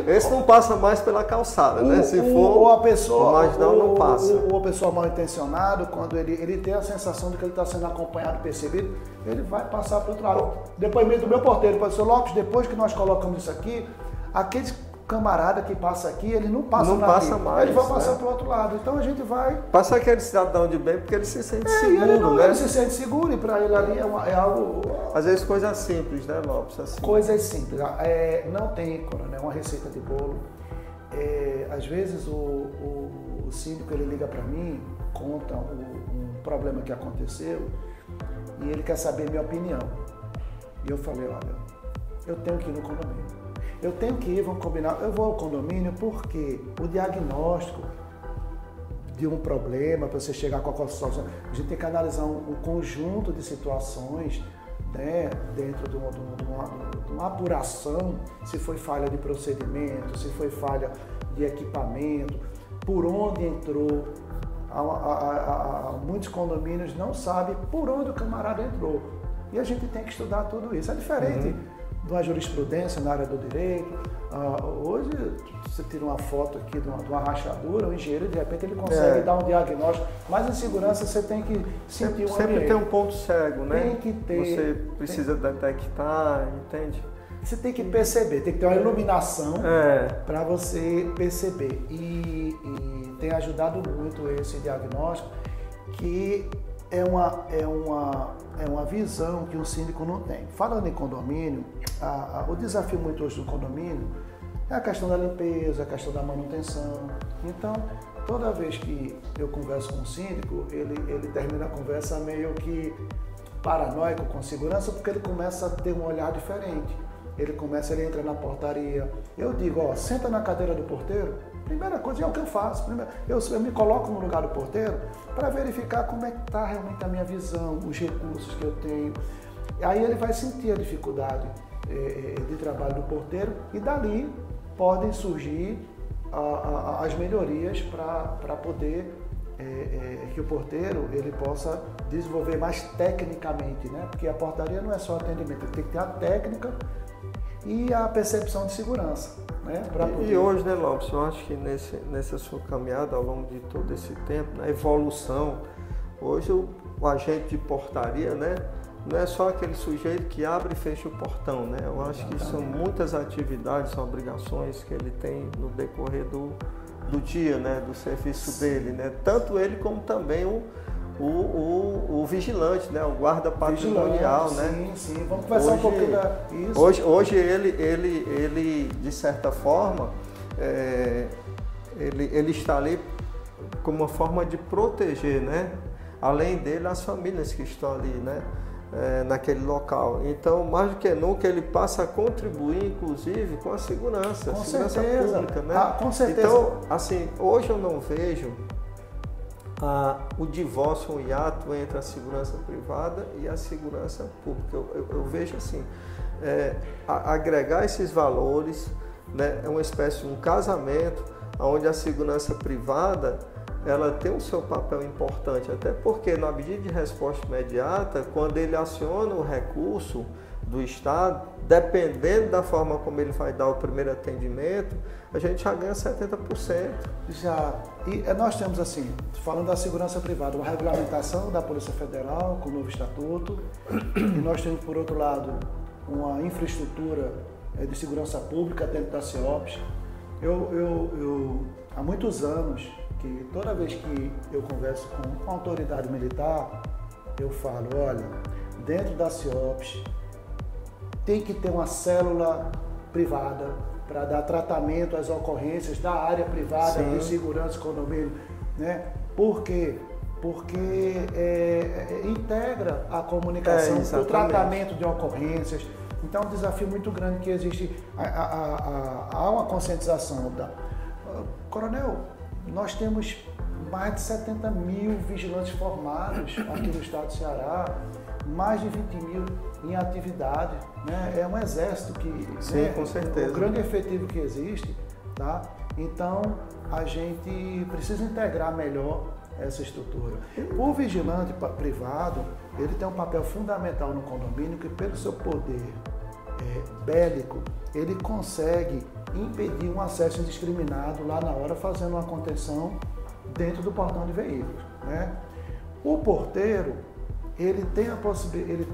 Esse não passa mais pela calçada, né? Se for, ou a pessoa, o marginal não passa. Ou a pessoa mal intencionada, quando ele tem a sensação de que ele está sendo acompanhado, percebido, ele vai passar para o outro lado. Depoimento do meu porteiro, professor Lopes, depois que nós colocamos isso aqui, aqueles camarada que passa aqui, ele não passa mais, ele vai passar para o outro lado. Então a gente vai... Passa aquele cidadão de bem porque ele se sente seguro, né? Ele se sente seguro e para ele ali é algo... Às vezes coisas simples, né, Lopes? Assim. Coisas simples. Não tem, coronel, uma receita de bolo. Às vezes o síndico ele liga para mim, conta um problema que aconteceu e ele quer saber minha opinião. E eu falei, olha, eu tenho que ir no condomínio. Eu tenho que ir, vamos combinar, eu vou ao condomínio porque o diagnóstico de um problema, para você chegar com a solução, a gente tem que analisar um conjunto de situações, né, dentro de uma apuração, se foi falha de procedimento, se foi falha de equipamento, por onde entrou. Muitos condomínios não sabem por onde o camarada entrou. E a gente tem que estudar tudo isso. É diferente de uma jurisprudência na área do direito. Hoje, você tira uma foto aqui de uma rachadura, o engenheiro, de repente, ele consegue dar um diagnóstico. Mas em segurança, você tem que sentir um Sempre ambiente. tem um ponto cego, né? Tem que ter. Você precisa detectar, entende? Você tem que perceber, tem que ter uma iluminação para você perceber. E tem ajudado muito esse diagnóstico, que é uma visão que o síndico não tem. Falando em condomínio, o desafio muito hoje do condomínio é a questão da limpeza, a questão da manutenção. Então, toda vez que eu converso com o síndico, ele termina a conversa meio que paranoico com segurança, porque ele começa a ter um olhar diferente. Ele entra na portaria. Eu digo, senta na cadeira do porteiro. Primeira coisa, é o que eu faço. Eu me coloco no lugar do porteiro para verificar como é que está realmente a minha visão, os recursos que eu tenho. Aí ele vai sentir a dificuldade de trabalho do porteiro e dali podem surgir as melhorias para poder que o porteiro ele possa desenvolver mais tecnicamente, né? Porque a portaria não é só atendimento, ele tem que ter a técnica e a percepção de segurança. Né? E hoje, né, Lopes, eu acho que nessa sua caminhada ao longo de todo esse tempo, na evolução, hoje o agente de portaria, né, não é só aquele sujeito que abre e fecha o portão, né? Eu acho que são muitas atividades, são obrigações que ele tem no decorrer do dia, né, do serviço dele, né? Tanto ele como também o vigilante, né? O guarda patrimonial, né? Sim. Vamos conversar um pouquinho isso. Hoje ele de certa forma, ele está ali como uma forma de proteger, né? Além dele, as famílias que estão ali, né? Naquele local. Então, mais do que nunca, ele passa a contribuir, inclusive, com a segurança, segurança pública, né? Com certeza. Então, assim, hoje eu não vejo o divórcio, um hiato entre a segurança privada e a segurança pública. Eu vejo assim, agregar esses valores, né, é uma espécie de um casamento, onde a segurança privada ela tem o seu papel importante, até porque na medida de resposta imediata, quando ele aciona o recurso do Estado, dependendo da forma como ele vai dar o primeiro atendimento, a gente já ganha 70%. Já. E nós temos, assim, falando da segurança privada, uma regulamentação da Polícia Federal com o novo estatuto, e nós temos, por outro lado, uma infraestrutura de segurança pública dentro da CIOPS. Eu há muitos anos, que toda vez que eu converso com a autoridade militar, eu falo, olha, dentro da CIOPS tem que ter uma célula privada para dar tratamento às ocorrências da área privada de segurança e condomínio, né? Por quê? Porque integra a comunicação, o tratamento de ocorrências. Então é um desafio muito grande que existe. Há uma conscientização. Coronel, nós temos mais de 70 mil vigilantes formados aqui no estado do Ceará, mais de 20 mil em atividade, né? É um exército que... Sim, né? Com certeza. O grande efetivo que existe, tá? Então, a gente precisa integrar melhor essa estrutura. O vigilante privado, ele tem um papel fundamental no condomínio, que pelo seu poder bélico, ele consegue impedir um acesso indiscriminado lá na hora, fazendo uma contenção dentro do portão de veículos, né? O porteiro, ele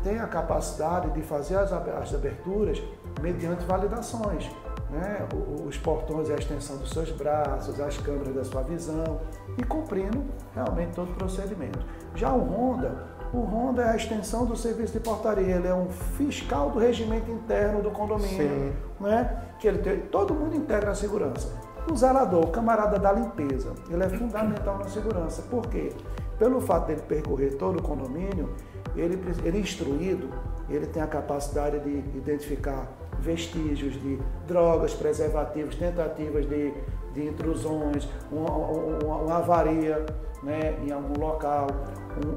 tem a capacidade de fazer as aberturas mediante validações, né? Os portões é a extensão dos seus braços, as câmeras da sua visão, e cumprindo realmente todo o procedimento. Já o Ronda é a extensão do serviço de portaria, ele é um fiscal do regimento interno do condomínio, né? Que todo mundo integra a segurança. O zelador, o camarada da limpeza, ele é fundamental na segurança. Por quê? Pelo fato dele percorrer todo o condomínio, ele é instruído, ele tem a capacidade de identificar vestígios de drogas, preservativos, tentativas de intrusões, uma avaria, né, em algum local,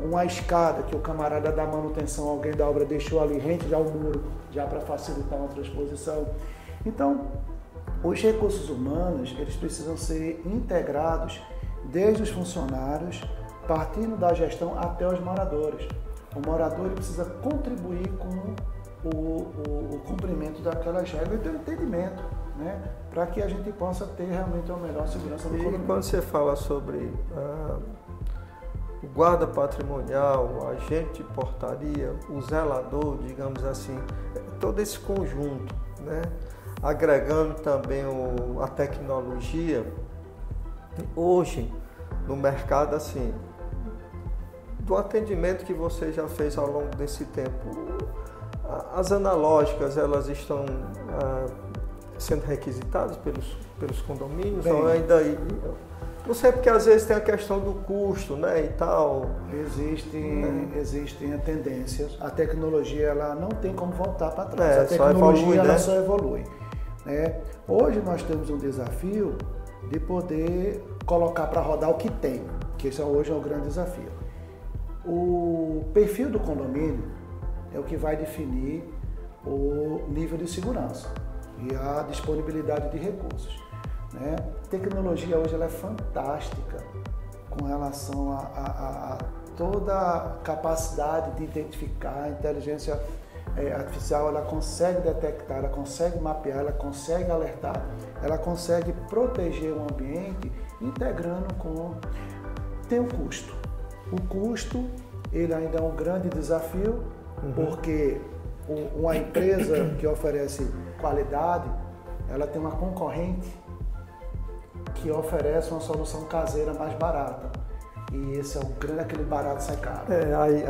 uma escada que o camarada da manutenção, alguém da obra deixou ali rente ao muro, já para facilitar uma transposição. Então, os recursos humanos, eles precisam ser integrados desde os funcionários, partindo da gestão até os moradores. O morador precisa contribuir com o cumprimento daquelas regras e ter entendimento, né? Para que a gente possa ter realmente uma melhor segurança no condomínio. E quando você fala sobre o guarda patrimonial, o agente de portaria, o zelador, digamos assim, todo esse conjunto, né? Agregando também a tecnologia, hoje no mercado, assim, do atendimento que você já fez ao longo desse tempo, as analógicas, elas estão sendo requisitadas pelos condomínios? Bem, ou ainda não sei, porque às vezes tem a questão do custo, né, e tal. Existem tendências. A tecnologia, ela não tem como voltar para trás. A tecnologia evolui, ela só evolui. Né? Hoje nós temos um desafio de poder colocar para rodar o que tem, que esse hoje é o grande desafio. O perfil do condomínio é o que vai definir o nível de segurança e a disponibilidade de recursos. Né? A tecnologia hoje ela é fantástica com relação a toda a capacidade de identificar. A inteligência artificial, ela consegue detectar, ela consegue mapear, ela consegue alertar, ela consegue proteger o ambiente integrando com... Tem o custo. O custo, ele ainda é um grande desafio, porque uma empresa que oferece qualidade, ela tem uma concorrente que oferece uma solução caseira mais barata. E esse é o grande, aquele barato sai caro.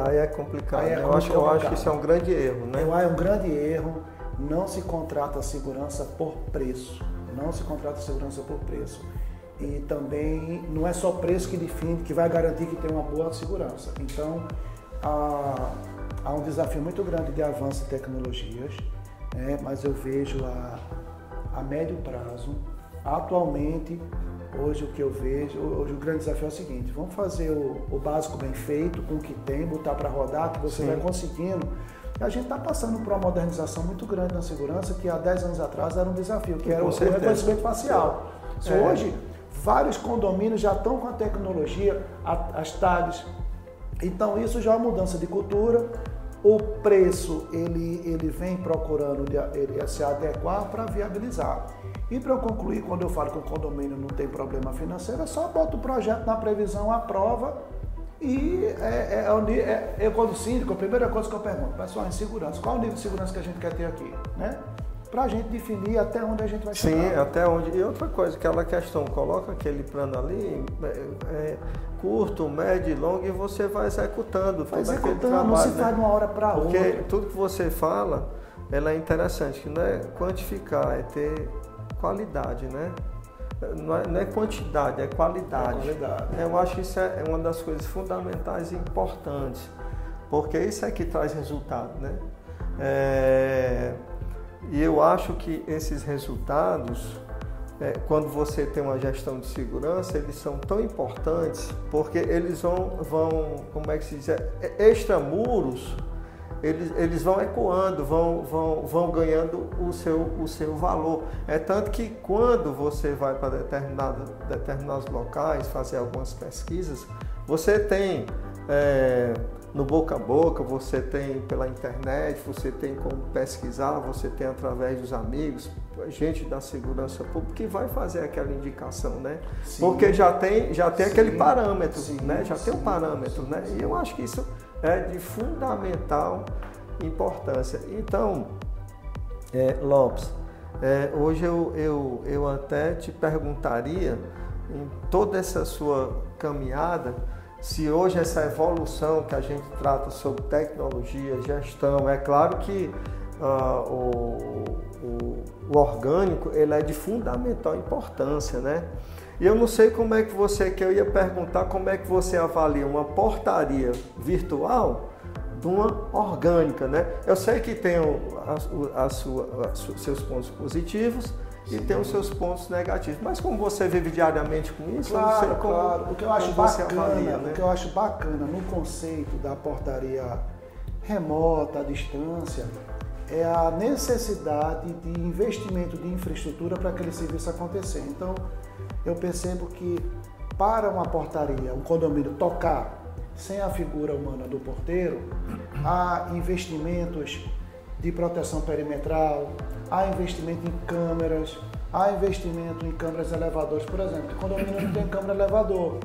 Aí é complicado. Eu acho que isso é um grande erro, né? É um grande erro. Não se contrata segurança por preço. Não se contrata segurança por preço. E também não é só preço que define, que vai garantir que tem uma boa segurança. Então, há um desafio muito grande de avanço em tecnologias, né? Mas eu vejo a médio prazo, atualmente, hoje o que eu vejo, hoje o grande desafio é o seguinte: vamos fazer o básico bem feito, com o que tem, botar para rodar, que você vai conseguindo. A gente está passando por uma modernização muito grande na segurança, que há 10 anos atrás era um desafio, que era o reconhecimento facial. Hoje, vários condomínios já estão com a tecnologia, as tags. Então isso já é uma mudança de cultura. O preço, ele vem procurando ele se adequar para viabilizar. E para eu concluir, quando eu falo que o condomínio não tem problema financeiro, é só botar o projeto na previsão, aprova. E eu, quando síndico, a primeira coisa que eu pergunto: pessoal, em segurança, qual o nível de segurança que a gente quer ter aqui? Né? Para a gente definir até onde a gente vai chegar. Sim, até onde. E outra coisa, aquela questão, coloca aquele plano ali, curto, médio e longo, e você vai executando. Vai executando, não se faz de uma hora para outra. Porque tudo que você fala, ela é interessante, que não é quantificar, é ter qualidade, né? Não é quantidade, é qualidade. Eu acho que isso é uma das coisas fundamentais e importantes, porque isso é que traz resultado, né? E eu acho que esses resultados, quando você tem uma gestão de segurança, eles são tão importantes, porque eles vão como é que se diz, extramuros, eles vão ecoando, vão ganhando o seu valor. É tanto que quando você vai para determinados locais fazer algumas pesquisas, você tem no boca a boca, você tem pela internet, você tem como pesquisar, você tem através dos amigos, gente da segurança pública que vai fazer aquela indicação, né? Sim. Porque já tem aquele parâmetro, né? Já tem um parâmetro, né? E eu acho que isso é de fundamental importância. Então, Lopes, hoje eu até te perguntaria, em toda essa sua caminhada, se hoje essa evolução que a gente trata sobre tecnologia, gestão, é claro que o orgânico, ele é de fundamental importância, né? E eu não sei como é que eu ia perguntar como é que você avalia uma portaria virtual de uma orgânica, né? Eu sei que tem seus pontos positivos e tem os seus pontos negativos, mas como você vive diariamente com isso, claro, eu não sei como, claro. O que eu acho avalia, né? O que eu acho bacana no conceito da portaria remota, à distância, é a necessidade de investimento de infraestrutura para aquele serviço acontecer. Então, eu percebo que para uma portaria, um condomínio tocar sem a figura humana do porteiro, há investimentos de proteção perimetral, há investimento em câmeras, há investimento em câmeras elevadores. Por exemplo, o condomínio não tem câmera elevador.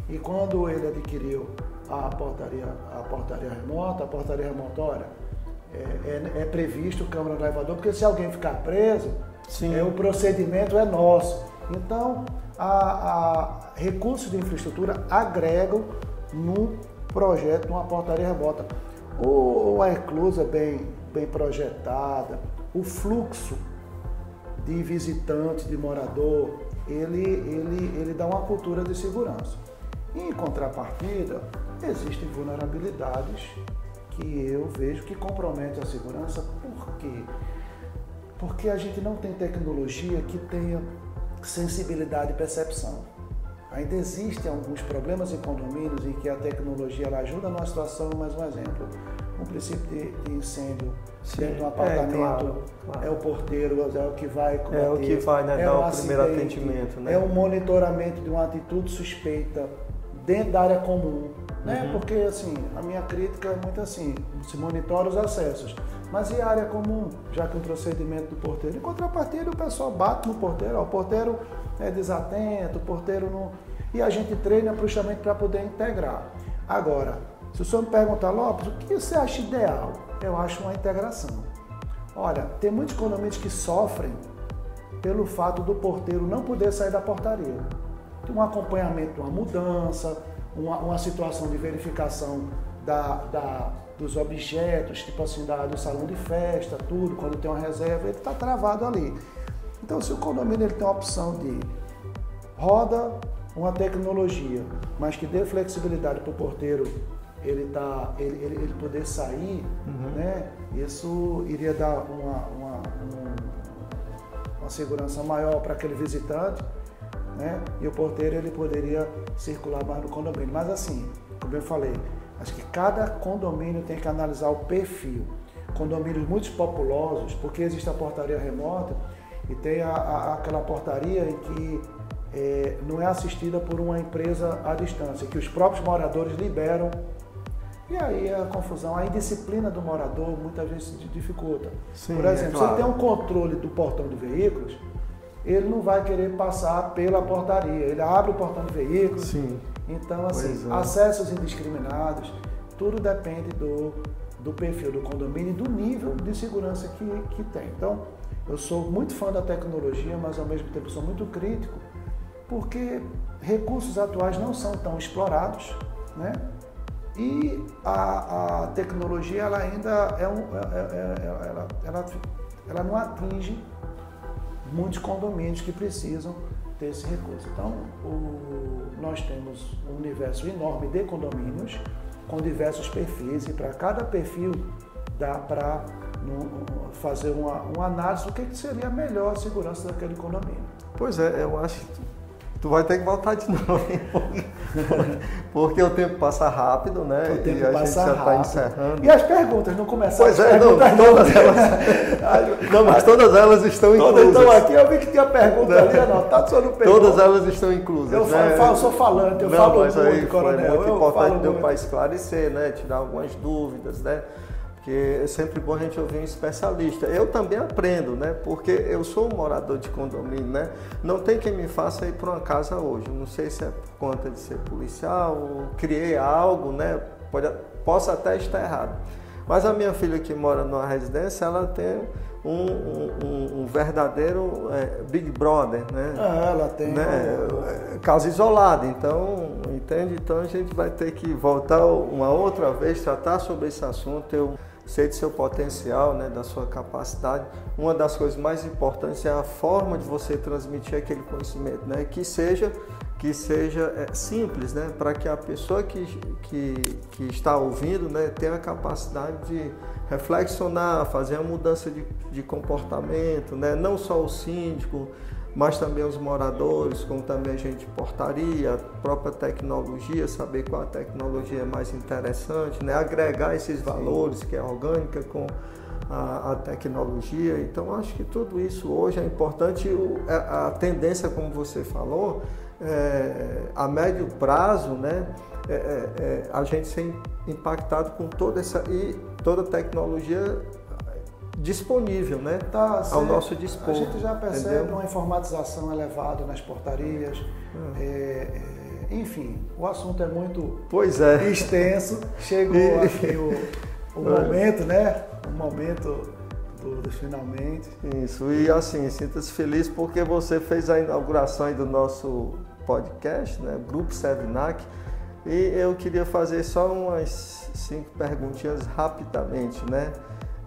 E quando ele adquiriu a portaria remota, olha, é previsto câmera elevador, porque se alguém ficar preso, o procedimento é nosso. Então, recursos de infraestrutura agregam no projeto, numa portaria remota. A eclusa bem projetada, o fluxo de visitante, de morador, ele dá uma cultura de segurança. Em contrapartida, existem vulnerabilidades que eu vejo que comprometem a segurança. Por quê? Porque a gente não tem tecnologia que tenha sensibilidade e percepção. Ainda existem alguns problemas em condomínios em que a tecnologia ela ajuda numa situação, mas um exemplo, um princípio de incêndio dentro de um apartamento, é o porteiro, é o que vai combater, é o que vai, né, dar o primeiro atendimento, né? É o monitoramento de uma atitude suspeita dentro da área comum, né? Porque assim, a minha crítica é muito assim, se monitora os acessos, mas e a área comum, já que um procedimento do porteiro? Em contrapartida, o pessoal bate no porteiro, o porteiro é desatento, o porteiro não... E a gente treina justamente para poder integrar. Agora, se o senhor me perguntar, Lopes, o que você acha ideal? Eu acho uma integração. Olha, tem muitos condomínios que sofrem pelo fato do porteiro não poder sair da portaria. Tem um acompanhamento, uma mudança, uma situação de verificação dos objetos, tipo assim, do salão de festa, tudo, quando tem uma reserva, ele está travado ali. Então, se o condomínio ele tem a opção de roda uma tecnologia, mas que dê flexibilidade para o porteiro ele poder sair, né? Isso iria dar uma segurança maior para aquele visitante, né? E o porteiro ele poderia circular mais no condomínio. Mas assim, como eu falei, acho que cada condomínio tem que analisar o perfil. Condomínios muito populosos, porque existe a portaria remota e tem aquela portaria em que não é assistida por uma empresa à distância, que os próprios moradores liberam. E aí a confusão, a indisciplina do morador muitas vezes se dificulta. Sim, por exemplo, claro. se ele tem um controle do portão de veículos, ele não vai querer passar pela portaria, ele abre o portão de veículos. Sim. Então, assim, acessos indiscriminados, tudo depende do perfil do condomínio e do nível de segurança que tem. Então, eu sou muito fã da tecnologia, mas ao mesmo tempo sou muito crítico, porque recursos atuais não são tão explorados, né? E a tecnologia ela ainda ela não atinge muitos condomínios que precisam ter esse recurso. Então, nós temos um universo enorme de condomínios com diversos perfis e para cada perfil dá para fazer uma análise do que seria a melhor segurança daquele condomínio. Pois é, eu acho que tu vai ter que voltar de novo, porque o tempo passa rápido, né? O tempo e a passa gente já está rápido. encerrando. E as perguntas não começaram? Pois é, todas elas. Não, mas todas elas estão inclusas. Então aqui eu vi que tinha pergunta ali, anotado, só não pegou. Todas elas estão inclusas. Eu sou falante, eu falo muito, aí coronel. Foi muito importante deu para esclarecer, né? Tirar algumas dúvidas, né? Porque é sempre bom a gente ouvir um especialista. Eu também aprendo, né? Porque eu sou um morador de condomínio, né? Não tem quem me faça ir para uma casa hoje. Não sei se é por conta de ser policial ou criei algo, né? Posso até estar errado. Mas a minha filha que mora numa residência, ela tem um verdadeiro Big Brother, né? Ela tem. Né? Casa isolada, então, entende? Então a gente vai ter que voltar uma outra vez, tratar sobre esse assunto. Eu sei do seu potencial, né, da sua capacidade. Uma das coisas mais importantes é a forma de você transmitir aquele conhecimento, né, que seja simples, né, para que a pessoa que está ouvindo, né, tenha a capacidade de reflexionar, fazer uma mudança de comportamento, né, não só o síndico, mas também os moradores, como também a gente portaria, a própria tecnologia, saber qual a tecnologia é mais interessante, né? Agregar esses valores, que é orgânica, com a tecnologia. Então, acho que tudo isso hoje é importante. A tendência, como você falou, a médio prazo, né? A gente ser impactado com toda a tecnologia disponível, né? Ao nosso dispor. A gente já percebe, entendeu? Uma informatização elevada nas portarias. Enfim, o assunto é muito extenso. Chegou aqui o momento, né? O momento do finalmente. Isso, e assim, sinta-se feliz porque você fez a inauguração aí do nosso podcast, né? Grupo Sevnac. E eu queria fazer só umas 5 perguntinhas rapidamente, né?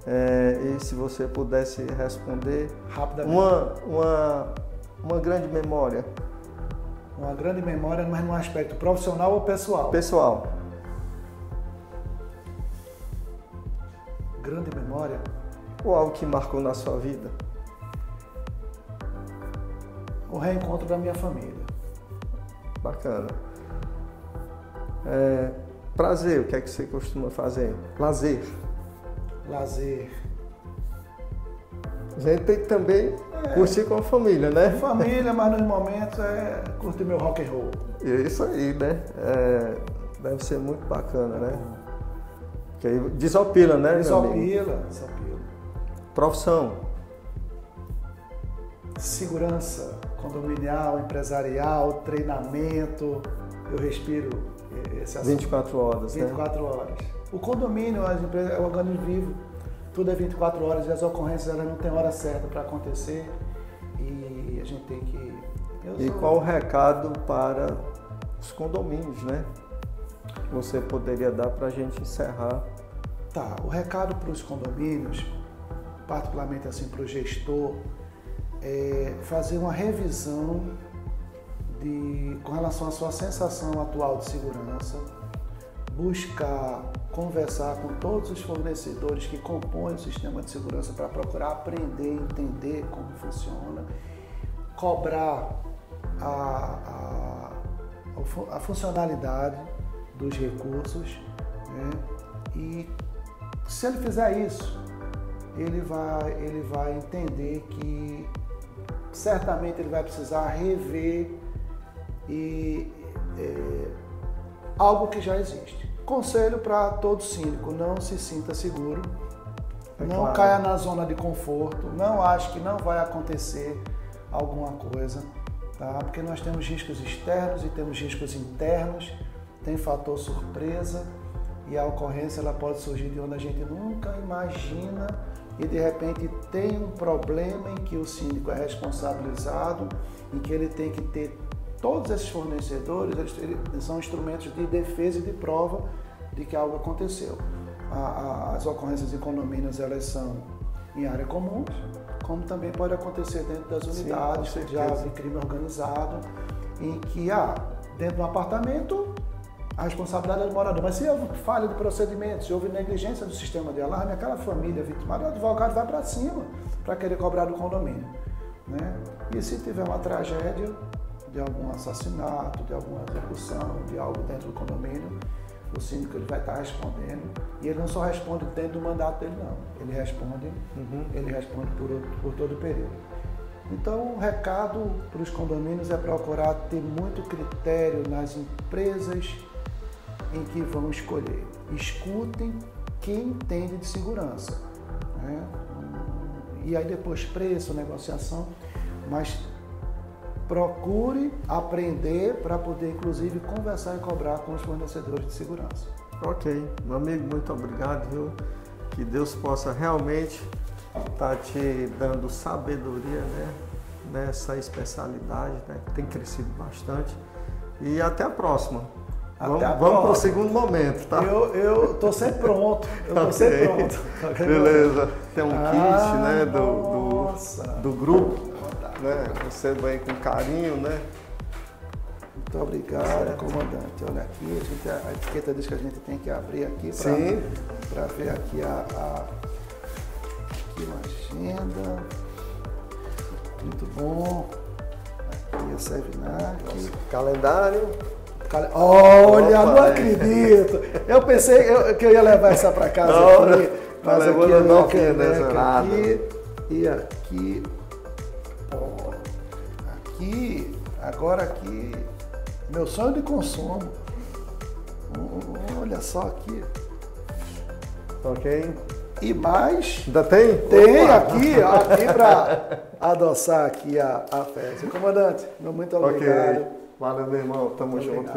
E se você pudesse responder rapidamente. Uma grande memória. Uma grande memória, mas no aspecto profissional ou pessoal? Pessoal. Grande memória. Ou algo que marcou na sua vida? O reencontro da minha família. Bacana. Prazer, o que é que você costuma fazer? Lazer. A gente tem que também curtir com a família, né? Família, mas nos momentos curtir meu rock and roll. Isso aí, né? Deve ser muito bacana, né? Porque aí desopila, né? Desopila. Profissão. Segurança condominial, empresarial, treinamento. Eu respiro esse assunto. 24 horas, 24 horas. O condomínio, as empresas, é o organismo vivo, tudo é 24 horas e as ocorrências elas não têm hora certa para acontecer e a gente tem que... Qual o recado para os condomínios, né? Você poderia dar para a gente encerrar? Tá, o recado para os condomínios, particularmente assim para o gestor, é fazer uma revisão com relação à sua sensação atual de segurança, buscar conversar com todos os fornecedores que compõem o sistema de segurança para procurar aprender, entender como funciona, cobrar a funcionalidade dos recursos, né? E se ele fizer isso, ele vai entender que certamente ele vai precisar rever algo que já existe. Conselho para todo síndico: não se sinta seguro, não caia na zona de conforto, não ache que não vai acontecer alguma coisa, tá? Porque nós temos riscos externos e temos riscos internos, tem fator surpresa e a ocorrência ela pode surgir de onde a gente nunca imagina e de repente tem um problema em que o síndico é responsabilizado e que ele tem que ter todos esses fornecedores, eles são instrumentos de defesa e de prova de que algo aconteceu. As ocorrências em condomínios, elas são em área comum, como também pode acontecer dentro das unidades de crime organizado, em que dentro de um apartamento a responsabilidade é do morador. Mas se houve falha de procedimento, se houve negligência do sistema de alarme, aquela família vitimada, o advogado vai para cima para querer cobrar do condomínio, né? E se tiver uma tragédia de algum assassinato, de alguma execução, de algo dentro do condomínio, o síndico ele vai estar respondendo, e ele não só responde dentro do mandato dele, não. Ele responde, por todo o período. Então, o recado para os condomínios é procurar ter muito critério nas empresas em que vão escolher. Escutem quem entende de segurança, né? E aí depois preço, negociação, mas procure aprender para poder, inclusive, conversar e cobrar com os fornecedores de segurança. Ok. Meu amigo, muito obrigado, viu? Que Deus possa realmente estar te dando sabedoria, né? Nessa especialidade, né? Que tem crescido bastante. E até a próxima. Vamos para o segundo momento, tá? Eu tô sempre pronto. Tô sempre pronto. Beleza. Tem um kit, né, do grupo. Né? Receba aí com carinho, né? Muito obrigado, comandante. Olha aqui, a etiqueta diz que a gente tem que abrir aqui para ver aqui aqui uma agenda. Muito bom. Aqui a Sevnac. Calendário. Olha, não acredito. Eu pensei que eu ia levar essa para casa aqui, mas aqui eu não aqui e aqui. Aqui, agora aqui, meu sonho de consumo. Olha só aqui. Ok. E mais. Ainda tem? Tem aqui para adoçar aqui a festa. Comandante, muito obrigado. Ok. Valeu, meu irmão. Tamo junto.